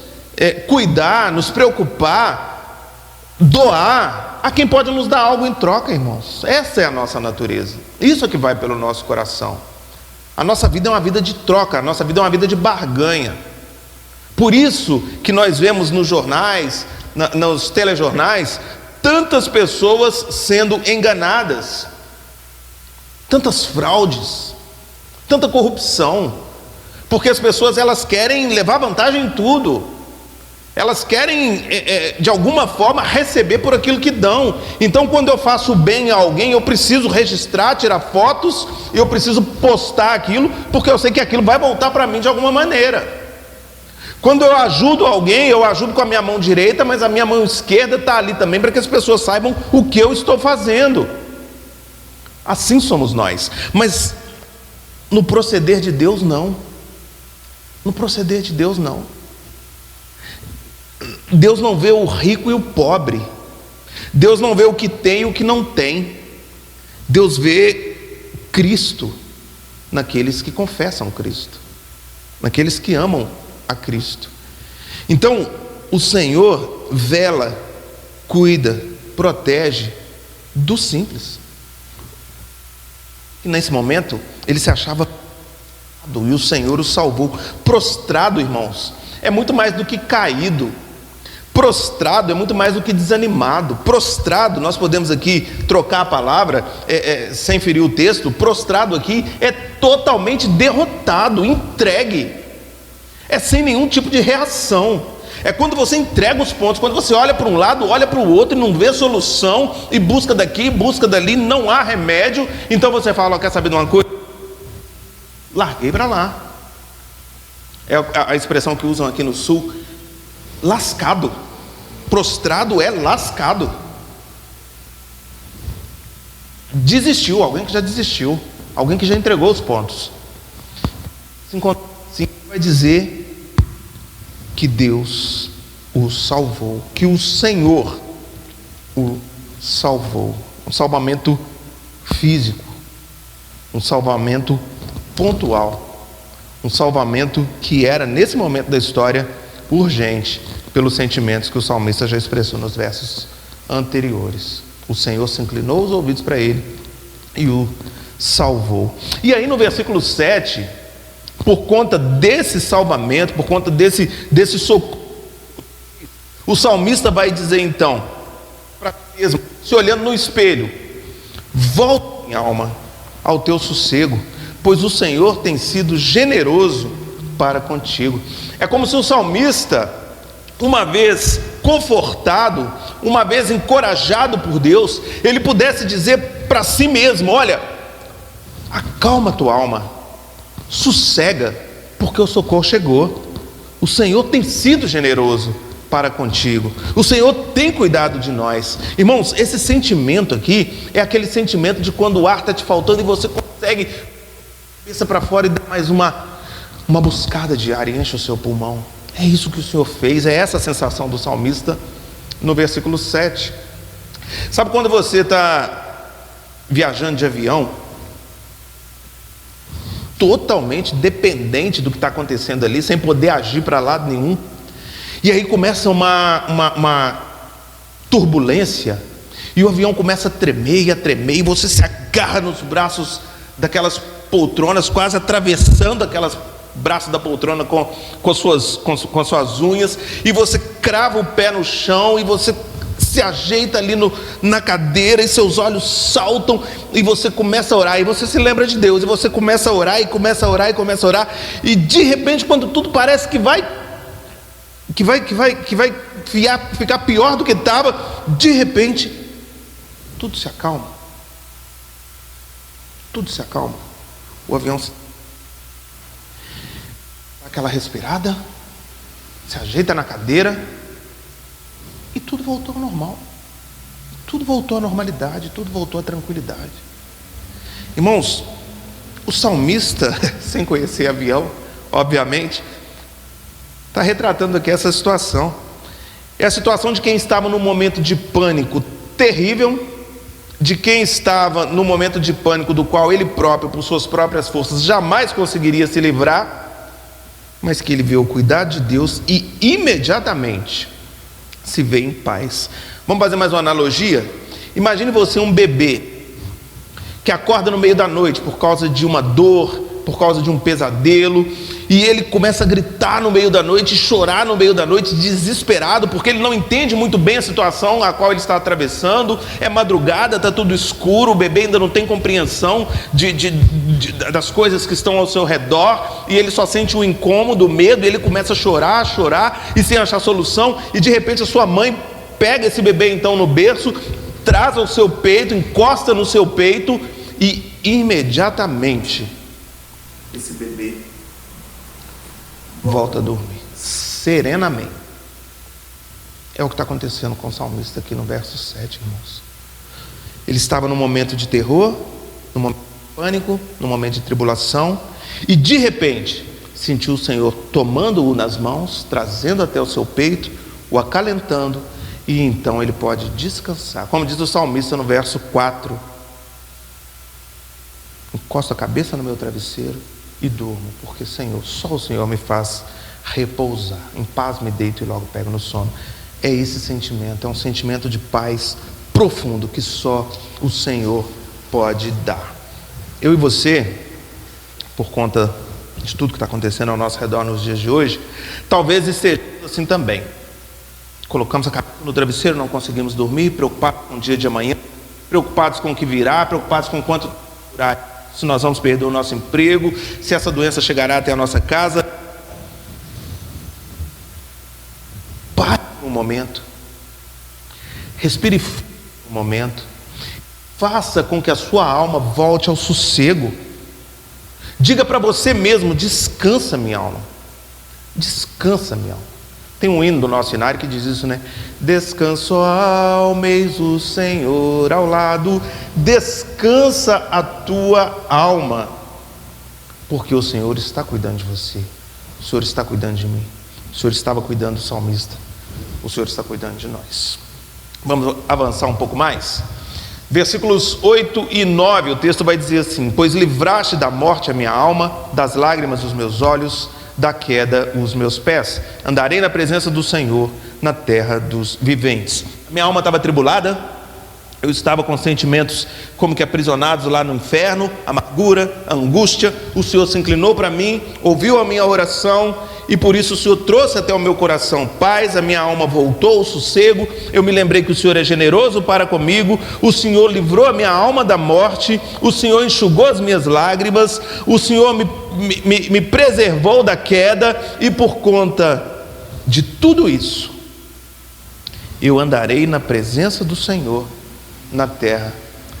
cuidar, nos preocupar, doar a quem pode nos dar algo em troca, irmãos. Essa é a nossa natureza. Isso é que vai pelo nosso coração. A nossa vida é uma vida de troca, a nossa vida é uma vida de barganha. Por isso que nós vemos nos jornais, nos telejornais, tantas pessoas sendo enganadas, tantas fraudes, tanta corrupção, porque as pessoas elas querem levar vantagem em tudo, elas querem de alguma forma receber por aquilo que dão. Então quando eu faço bem a alguém, eu preciso registrar, tirar fotos, eu preciso postar aquilo, porque eu sei que aquilo vai voltar para mim de alguma maneira. Quando eu ajudo alguém, eu ajudo com a minha mão direita, mas a minha mão esquerda está ali também para que as pessoas saibam o que eu estou fazendo. Assim somos nós. Mas no proceder de Deus, não. No proceder de Deus, não. Deus não vê o rico e o pobre. Deus não vê o que tem e o que não tem. Deus vê Cristo naqueles que confessam Cristo, naqueles que amam a Cristo. Então o Senhor vela, cuida, protege do simples. E nesse momento ele se achava e o Senhor o salvou. Prostrado, irmãos, é muito mais do que caído. Prostrado é muito mais do que desanimado. Prostrado, nós podemos aqui trocar a palavra, sem ferir o texto. Prostrado aqui é totalmente derrotado, entregue, é sem nenhum tipo de reação. É quando você entrega os pontos, quando você olha para um lado, olha para o outro e não vê solução, e busca daqui, busca dali, não há remédio. Então você fala: quer saber de uma coisa? Larguei para lá. É a expressão que usam aqui no sul, lascado. Prostrado é lascado. Desistiu, alguém que já desistiu, alguém que já entregou os pontos. Sim, vai dizer que Deus o salvou, que o Senhor o salvou. Um salvamento físico, um salvamento pontual, um salvamento que era, nesse momento da história, urgente, pelos sentimentos que o salmista já expressou nos versos anteriores. O Senhor se inclinou os ouvidos para ele e o salvou. E aí no versículo 7, por conta desse salvamento, por conta desse socorro, o salmista vai dizer então, para si mesmo, se olhando no espelho: volta, minha alma, ao teu sossego, pois o Senhor tem sido generoso para contigo. É como se o salmista, uma vez confortado, uma vez encorajado por Deus, ele pudesse dizer para si mesmo: olha, acalma tua alma, sossega, porque o socorro chegou. O Senhor tem sido generoso para contigo, o Senhor tem cuidado de nós. Irmãos, esse sentimento aqui é aquele sentimento de quando o ar está te faltando e você consegue cabeça para fora e dar mais uma buscada de ar e enche o seu pulmão. É isso que o Senhor fez, é essa a sensação do salmista no versículo 7. Sabe quando você está viajando de avião, totalmente dependente do que está acontecendo ali, sem poder agir para lado nenhum, e aí começa uma turbulência, e o avião começa a tremer, e você se agarra nos braços daquelas poltronas, quase atravessando aquelas braço da poltrona com as suas unhas, e você crava o pé no chão, e você se ajeita ali na cadeira, e seus olhos saltam, e você começa a orar, e você se lembra de Deus, e você começa a orar, e começa a orar, e começa a orar, e de repente, quando tudo parece que vai ficar pior do que estava, de repente tudo se acalma. Tudo se acalma. O avião aquela respirada, se ajeita na cadeira, e tudo voltou ao normal, tudo voltou à normalidade, tudo voltou à tranquilidade. Irmãos, o salmista, sem conhecer avião, obviamente, está retratando aqui essa situação. É a situação de quem estava num momento de pânico terrível, de quem estava no momento de pânico do qual ele próprio, por suas próprias forças, jamais conseguiria se livrar, mas que ele vê o cuidado de Deus e imediatamente se vê em paz. Vamos fazer mais uma analogia? Imagine você um bebê que acorda no meio da noite por causa de uma dor, por causa de um pesadelo, e ele começa a gritar no meio da noite, chorar no meio da noite, desesperado, porque ele não entende muito bem a situação a qual ele está atravessando. É madrugada, está tudo escuro, o bebê ainda não tem compreensão das coisas que estão ao seu redor, e ele só sente o incômodo, o medo, e ele começa a chorar, e sem achar solução, e de repente a sua mãe pega esse bebê então no berço, traz ao seu peito, encosta no seu peito, e imediatamente esse bebê volta a dormir serenamente. É o que está acontecendo com o salmista aqui no verso 7, irmãos. Ele estava num momento de terror, num momento de pânico, num momento de tribulação, e de repente sentiu o Senhor tomando-o nas mãos, trazendo até o seu peito, o acalentando, e então ele pode descansar. Como diz o salmista no verso 4: encosto a cabeça no meu travesseiro e durmo, porque Senhor, só o Senhor me faz repousar. Em paz me deito e logo pego no sono. É esse sentimento, é um sentimento de paz profundo que só o Senhor pode dar. Eu e você, por conta de tudo que está acontecendo ao nosso redor nos dias de hoje, talvez esteja assim também. colocamos a cabeça no travesseiro, não conseguimos dormir, preocupados com o dia de amanhã, preocupados com o que virá, preocupados com quanto durará, se nós vamos perder o nosso emprego, se essa doença chegará até a nossa casa. Pare um momento, respire um momento, faça com que a sua alma volte ao sossego. Diga para você mesmo: descansa, minha alma, descansa, minha alma. Tem um hino do nosso cenário que diz isso, né? Descansa, ó alma, eis o Senhor ao lado. Descansa a tua alma, porque o Senhor está cuidando de você, o Senhor está cuidando de mim, o Senhor estava cuidando do salmista, o Senhor está cuidando de nós. Vamos avançar um pouco mais? Versículos 8 e 9, o texto vai dizer assim: pois livraste da morte a minha alma, das lágrimas os meus olhos, da queda os meus pés. Andarei na presença do Senhor, na terra dos viventes. Minha alma estava atribulada, eu estava com sentimentos como que aprisionados lá no inferno, amargura, angústia. O Senhor se inclinou para mim, ouviu a minha oração, e por isso o Senhor trouxe até o meu coração paz. A minha alma voltou ao sossego. Eu me lembrei que o Senhor é generoso para comigo. O Senhor livrou a minha alma da morte. O Senhor enxugou as minhas lágrimas. O Senhor me preservou da queda. E por conta de tudo isso, eu andarei na presença do Senhor, na terra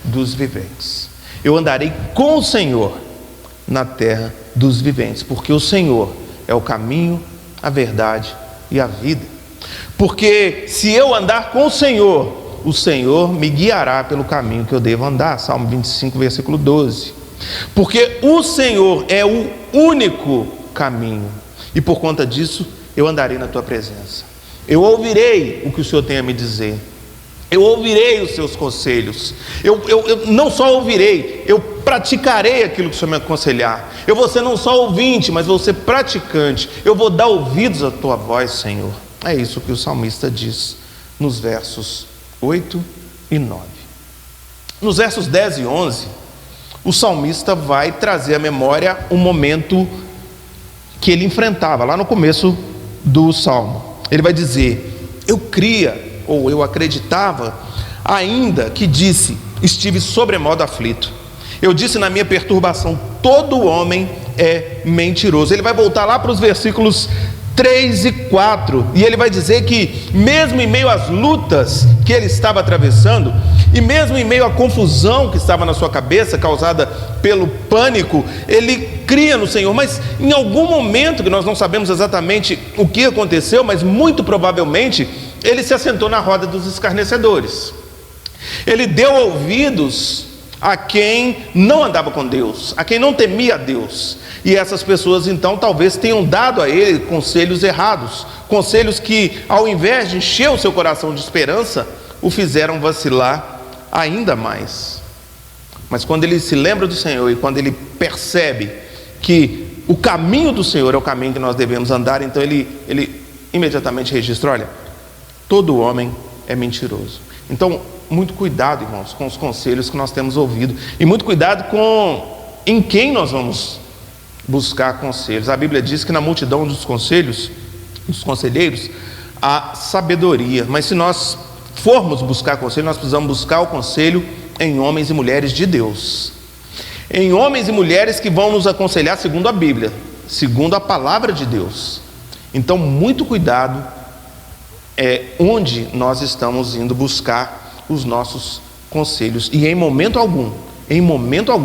dos viventes. Eu andarei com o Senhor na terra dos viventes, porque o Senhor é o caminho, a verdade e a vida. Porque se eu andar com o Senhor me guiará pelo caminho que eu devo andar. Salmo 25, versículo 12. Porque o Senhor é o único caminho, e por conta disso eu andarei na tua presença. Eu ouvirei o que o Senhor tem a me dizer, eu ouvirei os seus conselhos. Eu não só ouvirei, eu praticarei aquilo que o Senhor me aconselhar. Eu vou ser não só ouvinte, mas vou ser praticante. Eu vou dar ouvidos à tua voz, Senhor. É isso que o salmista diz nos versos 8 e 9. Nos versos 10 e 11, o salmista vai trazer à memória um momento que ele enfrentava lá no começo do salmo. Ele vai dizer: eu cria, ou eu acreditava, ainda que disse, estive sobremodo aflito. Eu disse na minha perturbação, todo homem é mentiroso. Ele vai voltar lá para os versículos 3 e 4, e ele vai dizer que mesmo em meio às lutas que ele estava atravessando, e mesmo em meio à confusão que estava na sua cabeça, causada pelo pânico, ele cria no Senhor. Mas em algum momento, que nós não sabemos exatamente o que aconteceu, mas muito provavelmente ele se assentou na roda dos escarnecedores. Ele deu ouvidos a quem não andava com Deus, a quem não temia a Deus. E essas pessoas então talvez tenham dado a ele conselhos errados, conselhos que, ao invés de encher o seu coração de esperança, o fizeram vacilar ainda mais. Mas quando ele se lembra do Senhor, e quando ele percebe que o caminho do Senhor é o caminho que nós devemos andar, então ele imediatamente registra: olha, todo homem é mentiroso. Então, muito cuidado, irmãos, com os conselhos que nós temos ouvido, e muito cuidado com em quem nós vamos buscar conselhos. A Bíblia diz que na multidão dos conselhos, dos conselheiros, há sabedoria. Mas se nós formos buscar conselho, nós precisamos buscar o conselho em homens e mulheres de Deus, em homens e mulheres que vão nos aconselhar segundo a Bíblia, segundo a palavra de Deus. Então, muito cuidado onde nós estamos indo buscar os nossos conselhos. E em momento algum,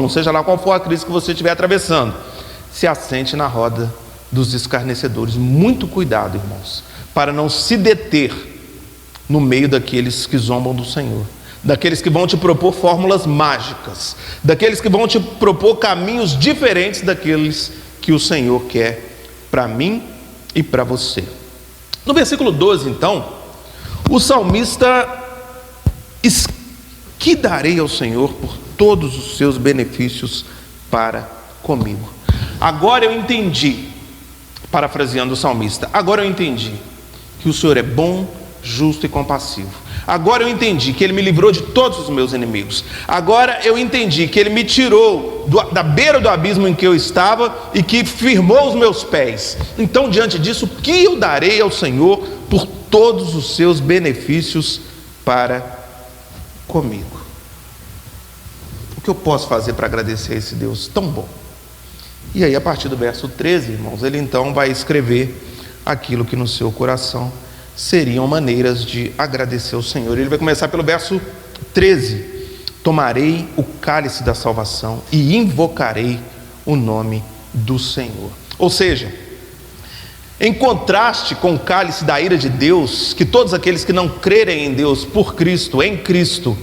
seja lá qual for a crise que você estiver atravessando, se assente na roda dos escarnecedores. Muito cuidado, irmãos, para não se deter no meio daqueles que zombam do Senhor, daqueles que vão te propor fórmulas mágicas, daqueles que vão te propor caminhos diferentes daqueles que o Senhor quer para mim e para você. No versículo 12, então, o salmista: que darei ao Senhor por todos os seus benefícios para comigo. Agora eu entendi, parafraseando o salmista, agora eu entendi que o Senhor é bom, justo e compassivo. Agora eu entendi que Ele me livrou de todos os meus inimigos. Agora eu entendi que Ele me tirou da beira do abismo em que eu estava e que firmou os meus pés. Então, diante disso, que eu darei ao Senhor por todos os seus benefícios para comigo. O que eu posso fazer para agradecer a esse Deus tão bom? E aí, a partir do verso 13, irmãos, ele então vai escrever aquilo que no seu coração seriam maneiras de agradecer ao Senhor. Ele vai começar pelo verso 13: tomarei o cálice da salvação e invocarei o nome do Senhor. Ou seja, em contraste com o cálice da ira de Deus, que todos aqueles que não crerem em Deus por Cristo, em Cristo,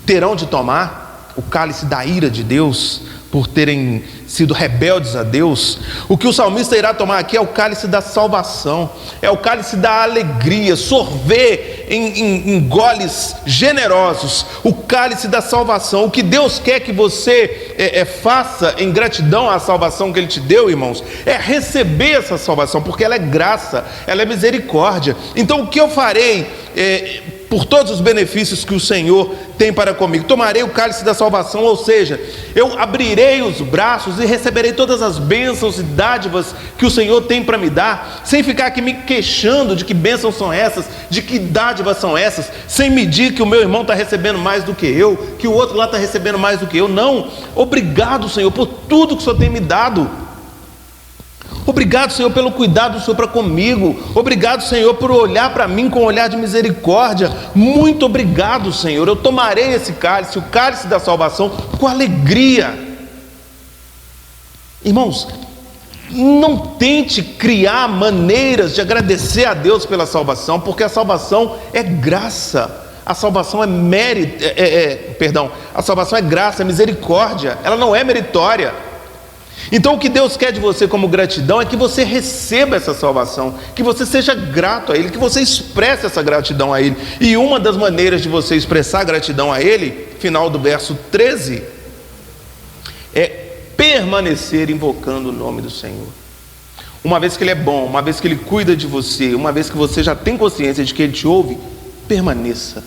terão de tomar, o cálice da ira de Deus, por terem sido rebeldes a Deus, o que o salmista irá tomar aqui é o cálice da salvação, é o cálice da alegria, sorver em goles generosos, o cálice da salvação. O que Deus quer que você faça em gratidão à salvação que Ele te deu, irmãos, é receber essa salvação, porque ela é graça, ela é misericórdia. Então o que eu farei por todos os benefícios que o Senhor tem para comigo? Tomarei o cálice da salvação, ou seja, eu abrirei os braços e receberei todas as bênçãos e dádivas que o Senhor tem para me dar, sem ficar aqui me queixando de que bênçãos são essas, de que dádivas são essas, sem medir que o meu irmão está recebendo mais do que eu, que o outro lá está recebendo mais do que eu. Não, obrigado, Senhor, por tudo que o Senhor tem me dado. Obrigado, Senhor, pelo cuidado do Senhor para comigo. Obrigado, Senhor, por olhar para mim com um olhar de misericórdia. Muito obrigado, Senhor. Eu tomarei esse cálice, o cálice da salvação, com alegria. Irmãos, não tente criar maneiras de agradecer a Deus pela salvação, porque a salvação é graça. A salvação é mérito, a salvação é graça, é misericórdia. Ela não é meritória. Então o que Deus quer de você como gratidão é que você receba essa salvação, que você seja grato a Ele, que você expresse essa gratidão a Ele. E uma das maneiras de você expressar gratidão a Ele, final do verso 13, é permanecer invocando o nome do Senhor. Uma vez que Ele é bom, uma vez que Ele cuida de você, uma vez que você já tem consciência de que Ele te ouve, permaneça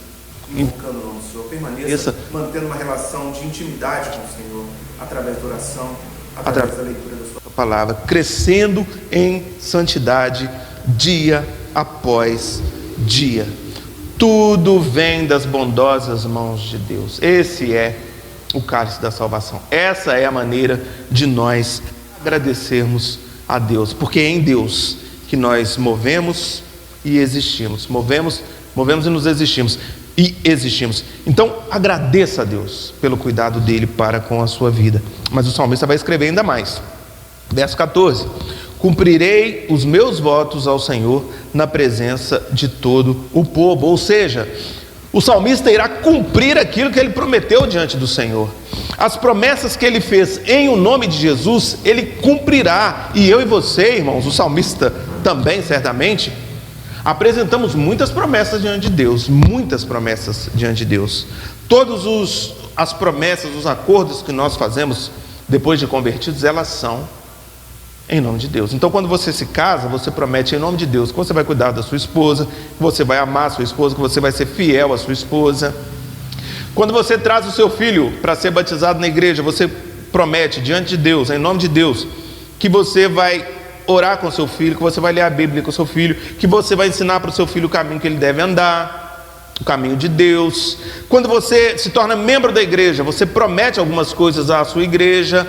invocando o nome do Senhor, permaneça mantendo uma relação de intimidade com o Senhor, através da oração, através da leitura da sua palavra, crescendo em santidade dia após dia. Tudo vem das bondosas mãos de Deus. Esse é o cálice da salvação. Essa é a maneira de nós agradecermos a Deus, porque é em Deus que nós movemos e existimos. Movemos e nos existimos. Então agradeça a Deus pelo cuidado dele para com a sua vida. Mas o salmista vai escrever ainda mais. Verso 14: cumprirei os meus votos ao Senhor na presença de todo o povo. Ou seja, o salmista irá cumprir aquilo que ele prometeu diante do Senhor. As promessas que ele fez em o nome de Jesus, ele cumprirá. E eu e você, irmãos, o salmista também, certamente, apresentamos muitas promessas diante de Deus, muitas promessas diante de Deus. Todas as promessas, os acordos que nós fazemos depois de convertidos, elas são em nome de Deus. Então quando você se casa, você promete em nome de Deus que você vai cuidar da sua esposa, que você vai amar a sua esposa, que você vai ser fiel à sua esposa. Quando você traz o seu filho para ser batizado na igreja, você promete diante de Deus, em nome de Deus, que você vai orar com seu filho, que você vai ler a Bíblia com seu filho, que você vai ensinar para o seu filho o caminho que ele deve andar, o caminho de Deus. Quando você se torna membro da igreja, você promete algumas coisas à sua igreja,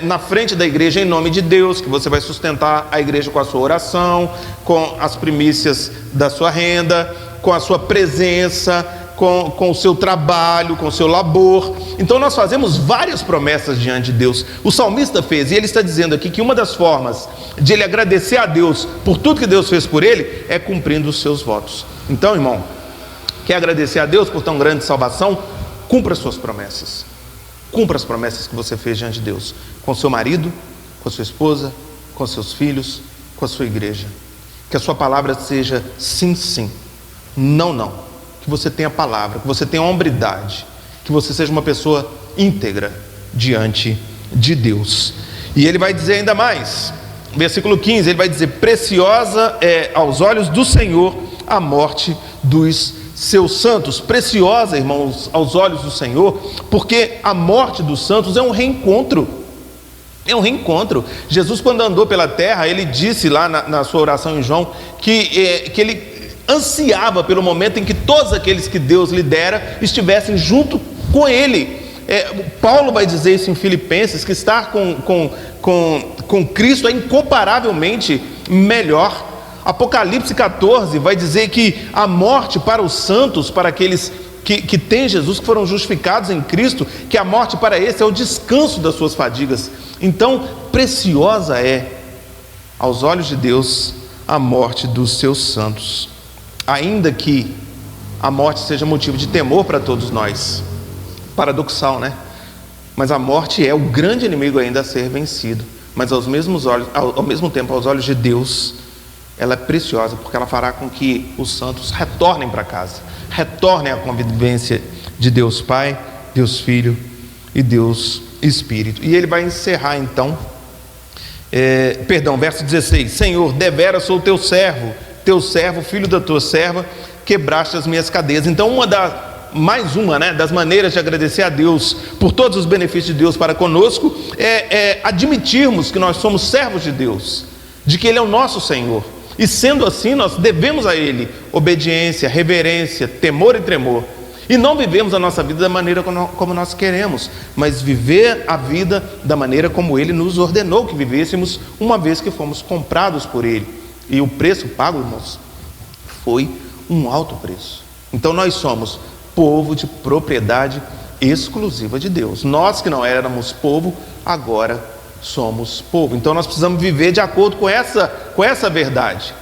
na frente da igreja, em nome de Deus, que você vai sustentar a igreja com a sua oração, com as primícias da sua renda, com a sua presença, com o seu trabalho, com o seu labor. Então nós fazemos várias promessas diante de Deus. O salmista fez, e ele está dizendo aqui que uma das formas de ele agradecer a Deus por tudo que Deus fez por ele é cumprindo os seus votos. Então, irmão, quer agradecer a Deus por tão grande salvação? Cumpra as suas promessas. Cumpra as promessas que você fez diante de Deus, com seu marido, com a sua esposa, com seus filhos, com a sua igreja. Que a sua palavra seja sim, sim, não, não. Que você tenha palavra, que você tenha hombridade, que você seja uma pessoa íntegra diante de Deus. E ele vai dizer ainda mais, versículo 15, ele vai dizer: preciosa é aos olhos do Senhor a morte dos seus santos. Preciosa, irmãos, aos olhos do Senhor, porque a morte dos santos é um reencontro. É um reencontro. Jesus, quando andou pela terra, ele disse lá na sua oração em João que ele ansiava pelo momento em que todos aqueles que Deus lhe dera estivessem junto com ele. Paulo vai dizer isso em Filipenses, que estar com Cristo é incomparavelmente melhor. Apocalipse 14 vai dizer que a morte para os santos, para aqueles que têm Jesus, que foram justificados em Cristo, que a morte para esse é o descanso das suas fadigas. Então, preciosa é, aos olhos de Deus, a morte dos seus santos. Ainda que a morte seja motivo de temor para todos nós. Paradoxal, né? Mas a morte é o grande inimigo ainda a ser vencido. Mas ao mesmo tempo, aos olhos de Deus, ela é preciosa, porque ela fará com que os santos retornem para casa, retornem à convivência de Deus Pai, Deus Filho e Deus Espírito. E ele vai encerrar então, verso 16: Senhor, deveras sou teu servo, filho da tua serva, quebraste as minhas cadeias. Então mais uma das maneiras de agradecer a Deus por todos os benefícios de Deus para conosco é admitirmos que nós somos servos de Deus, de que Ele é o nosso Senhor, e sendo assim nós devemos a Ele obediência, reverência, temor e tremor, e não vivemos a nossa vida da maneira como nós queremos, mas viver a vida da maneira como Ele nos ordenou que vivêssemos, uma vez que fomos comprados por Ele. E o preço pago, irmãos, foi um alto preço. Então nós somos povo de propriedade exclusiva de Deus. Nós que não éramos povo, agora somos povo. Então nós precisamos viver de acordo com essa verdade,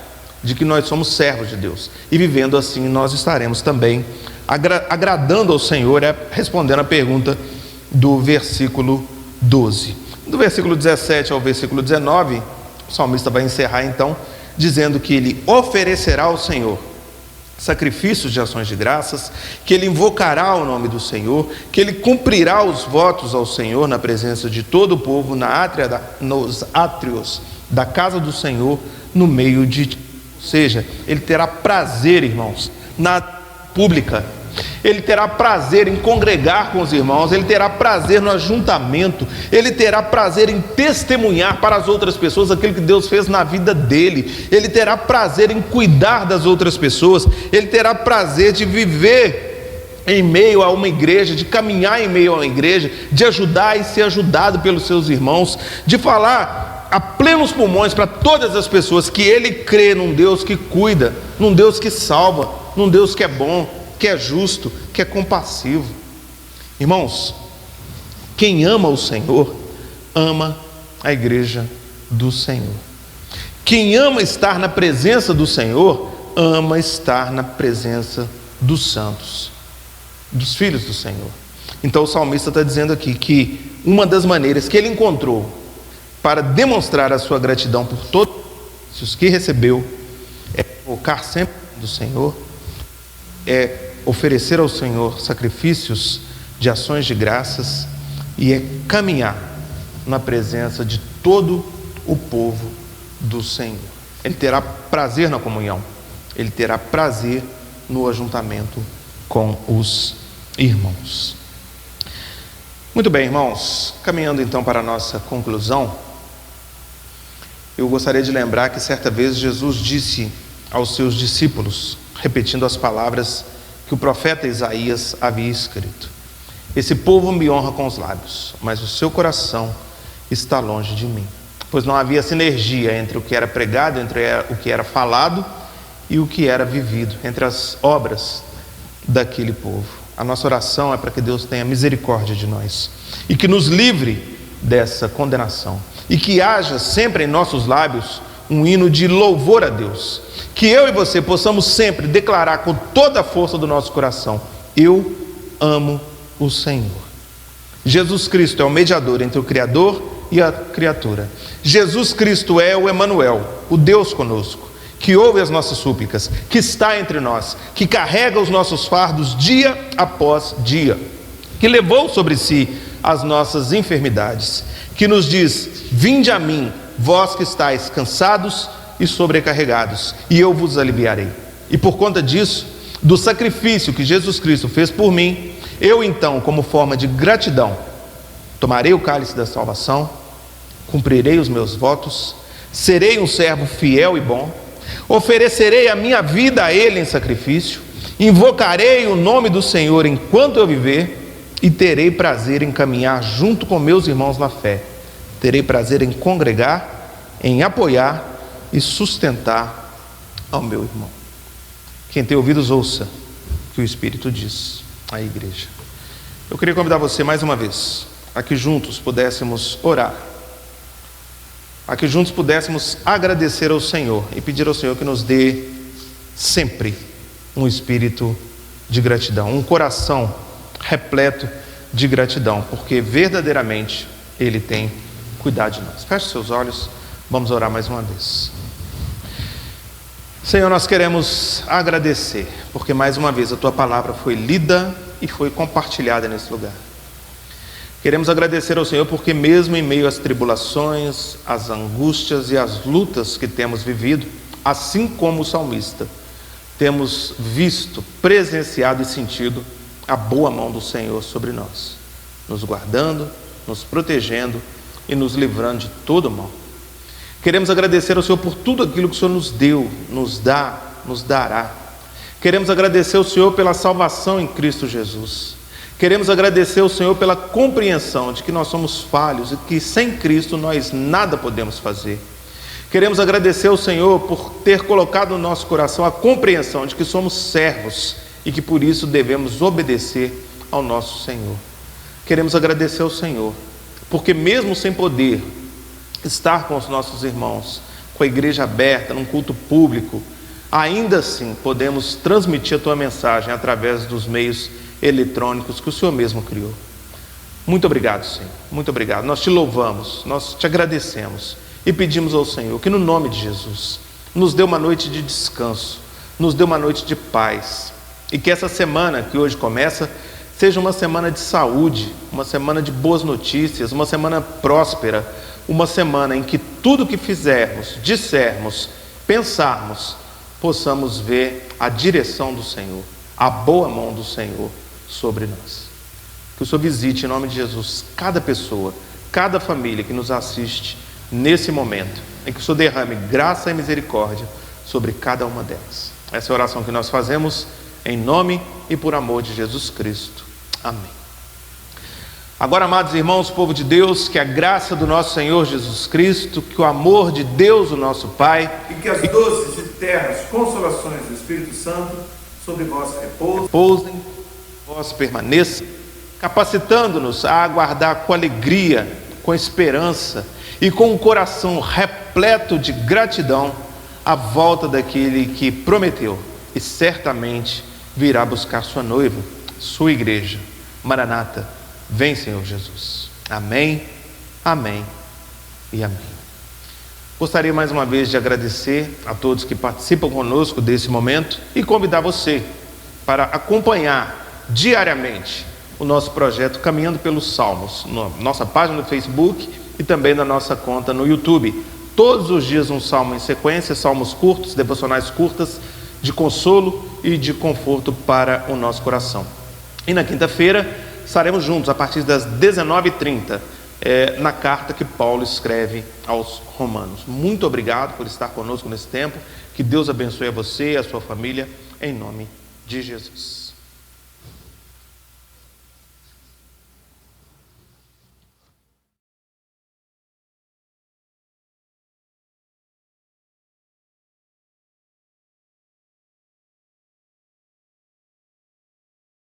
de que nós somos servos de Deus. E vivendo assim, nós estaremos também agradando ao Senhor, respondendo a pergunta do versículo 12. Do versículo 17 ao versículo 19, o salmista vai encerrar então, dizendo que ele oferecerá ao Senhor sacrifícios de ações de graças, que ele invocará o nome do Senhor, que ele cumprirá os votos ao Senhor na presença de todo o povo, nos átrios da casa do Senhor, no meio de... Ou seja, ele terá prazer, irmãos, na pública. Ele terá prazer em congregar com os irmãos, ele terá prazer no ajuntamento, ele terá prazer em testemunhar para as outras pessoas aquilo que Deus fez na vida dele, ele terá prazer em cuidar das outras pessoas, ele terá prazer de viver em meio a uma igreja, de caminhar em meio a uma igreja, de ajudar e ser ajudado pelos seus irmãos, de falar a plenos pulmões para todas as pessoas que ele crê num Deus que cuida, num Deus que salva, num Deus que é bom, que é justo, que é compassivo. Irmãos, quem ama o Senhor, ama a igreja do Senhor. Quem ama estar na presença do Senhor, ama estar na presença dos santos, dos filhos do Senhor. Então o salmista está dizendo aqui que uma das maneiras que ele encontrou para demonstrar a sua gratidão por todos os que recebeu é focar sempre no Senhor, é oferecer ao Senhor sacrifícios de ações de graças e é caminhar na presença de todo o povo do Senhor. Ele terá prazer na comunhão, ele terá prazer no ajuntamento com os irmãos. Muito bem, irmãos, caminhando então para a nossa conclusão, eu gostaria de lembrar que certa vez Jesus disse aos seus discípulos, repetindo as palavras que o profeta Isaías havia escrito: esse povo me honra com os lábios, mas o seu coração está longe de mim. Pois não havia sinergia entre o que era pregado, entre o que era falado e o que era vivido, entre as obras daquele povo. A nossa oração é para que Deus tenha misericórdia de nós e que nos livre dessa condenação, e que haja sempre em nossos lábios um hino de louvor a Deus, que eu e você possamos sempre declarar com toda a força do nosso coração: eu amo o Senhor. Jesus Cristo é o mediador entre o Criador e a criatura. Jesus Cristo é o Emanuel, o Deus conosco, que ouve as nossas súplicas, que está entre nós, que carrega os nossos fardos dia após dia, que levou sobre si as nossas enfermidades, que nos diz: vinde a mim, vós que estáis cansados e sobrecarregados, e eu vos aliviarei. E por conta disso, do sacrifício que Jesus Cristo fez por mim, eu então, como forma de gratidão, tomarei o cálice da salvação, cumprirei os meus votos, serei um servo fiel e bom, Oferecerei a minha vida a Ele em sacrifício, invocarei o nome do Senhor enquanto eu viver, e terei prazer em caminhar junto com meus irmãos na fé. Terei prazer em congregar, em apoiar e sustentar ao meu irmão. Quem tem ouvidos, ouça o que o Espírito diz à igreja. Eu queria convidar você mais uma vez, a que juntos pudéssemos orar, a que juntos pudéssemos agradecer ao Senhor e pedir ao Senhor que nos dê sempre um espírito de gratidão, um coração repleto de gratidão, porque verdadeiramente Ele tem cuidado de nós. Feche seus olhos, vamos orar mais uma vez. Senhor, nós queremos agradecer, porque mais uma vez a Tua palavra foi lida e foi compartilhada nesse lugar. Queremos agradecer ao Senhor porque mesmo em meio às tribulações, às angústias e às lutas que temos vivido, assim como o salmista, temos visto, presenciado e sentido a boa mão do Senhor sobre nós, nos guardando, nos protegendo e nos livrando de todo mal. Queremos agradecer ao Senhor por tudo aquilo que o Senhor nos deu, nos dá, nos dará. Queremos agradecer ao Senhor pela salvação em Cristo Jesus. Queremos agradecer ao Senhor pela compreensão de que nós somos falhos e que sem Cristo nós nada podemos fazer. Queremos agradecer ao Senhor por ter colocado no nosso coração a compreensão de que somos servos e que por isso devemos obedecer ao nosso Senhor. Queremos agradecer ao Senhor, porque mesmo sem poder estar com os nossos irmãos, com a igreja aberta, num culto público, ainda assim podemos transmitir a Tua mensagem através dos meios eletrônicos que o Senhor mesmo criou. Muito obrigado, Senhor, muito obrigado. Nós Te louvamos, nós Te agradecemos e pedimos ao Senhor que no nome de Jesus nos dê uma noite de descanso, nos dê uma noite de paz, e que essa semana que hoje começa seja uma semana de saúde, uma semana de boas notícias, uma semana próspera, uma semana em que tudo que fizermos, dissermos, pensarmos, possamos ver a direção do Senhor, a boa mão do Senhor sobre nós. Que o Senhor visite em nome de Jesus cada pessoa, cada família que nos assiste nesse momento, e que o Senhor derrame graça e misericórdia sobre cada uma delas. Essa é a oração que nós fazemos em nome e por amor de Jesus Cristo. Amém. Agora, amados irmãos, povo de Deus, que a graça do nosso Senhor Jesus Cristo, que o amor de Deus, o nosso Pai, e que as doces e terras consolações do Espírito Santo sobre vós repousem, vós permaneçam, capacitando-nos a aguardar com alegria, com esperança e com um coração repleto de gratidão a volta daquele que prometeu e certamente virá buscar sua noiva, sua igreja. Maranata, vem, Senhor Jesus. Amém, amém e amém. Gostaria mais uma vez de agradecer a todos que participam conosco desse momento e convidar você para acompanhar diariamente o nosso projeto Caminhando pelos Salmos, na nossa página no Facebook e também na nossa conta no YouTube. Todos os dias um salmo em sequência, salmos curtos, devocionais curtas, de consolo e de conforto para o nosso coração. E na quinta-feira estaremos juntos a partir das 19h30 na carta que Paulo escreve aos Romanos. Muito obrigado por estar conosco nesse tempo. Que Deus abençoe a você e a sua família, em nome de Jesus.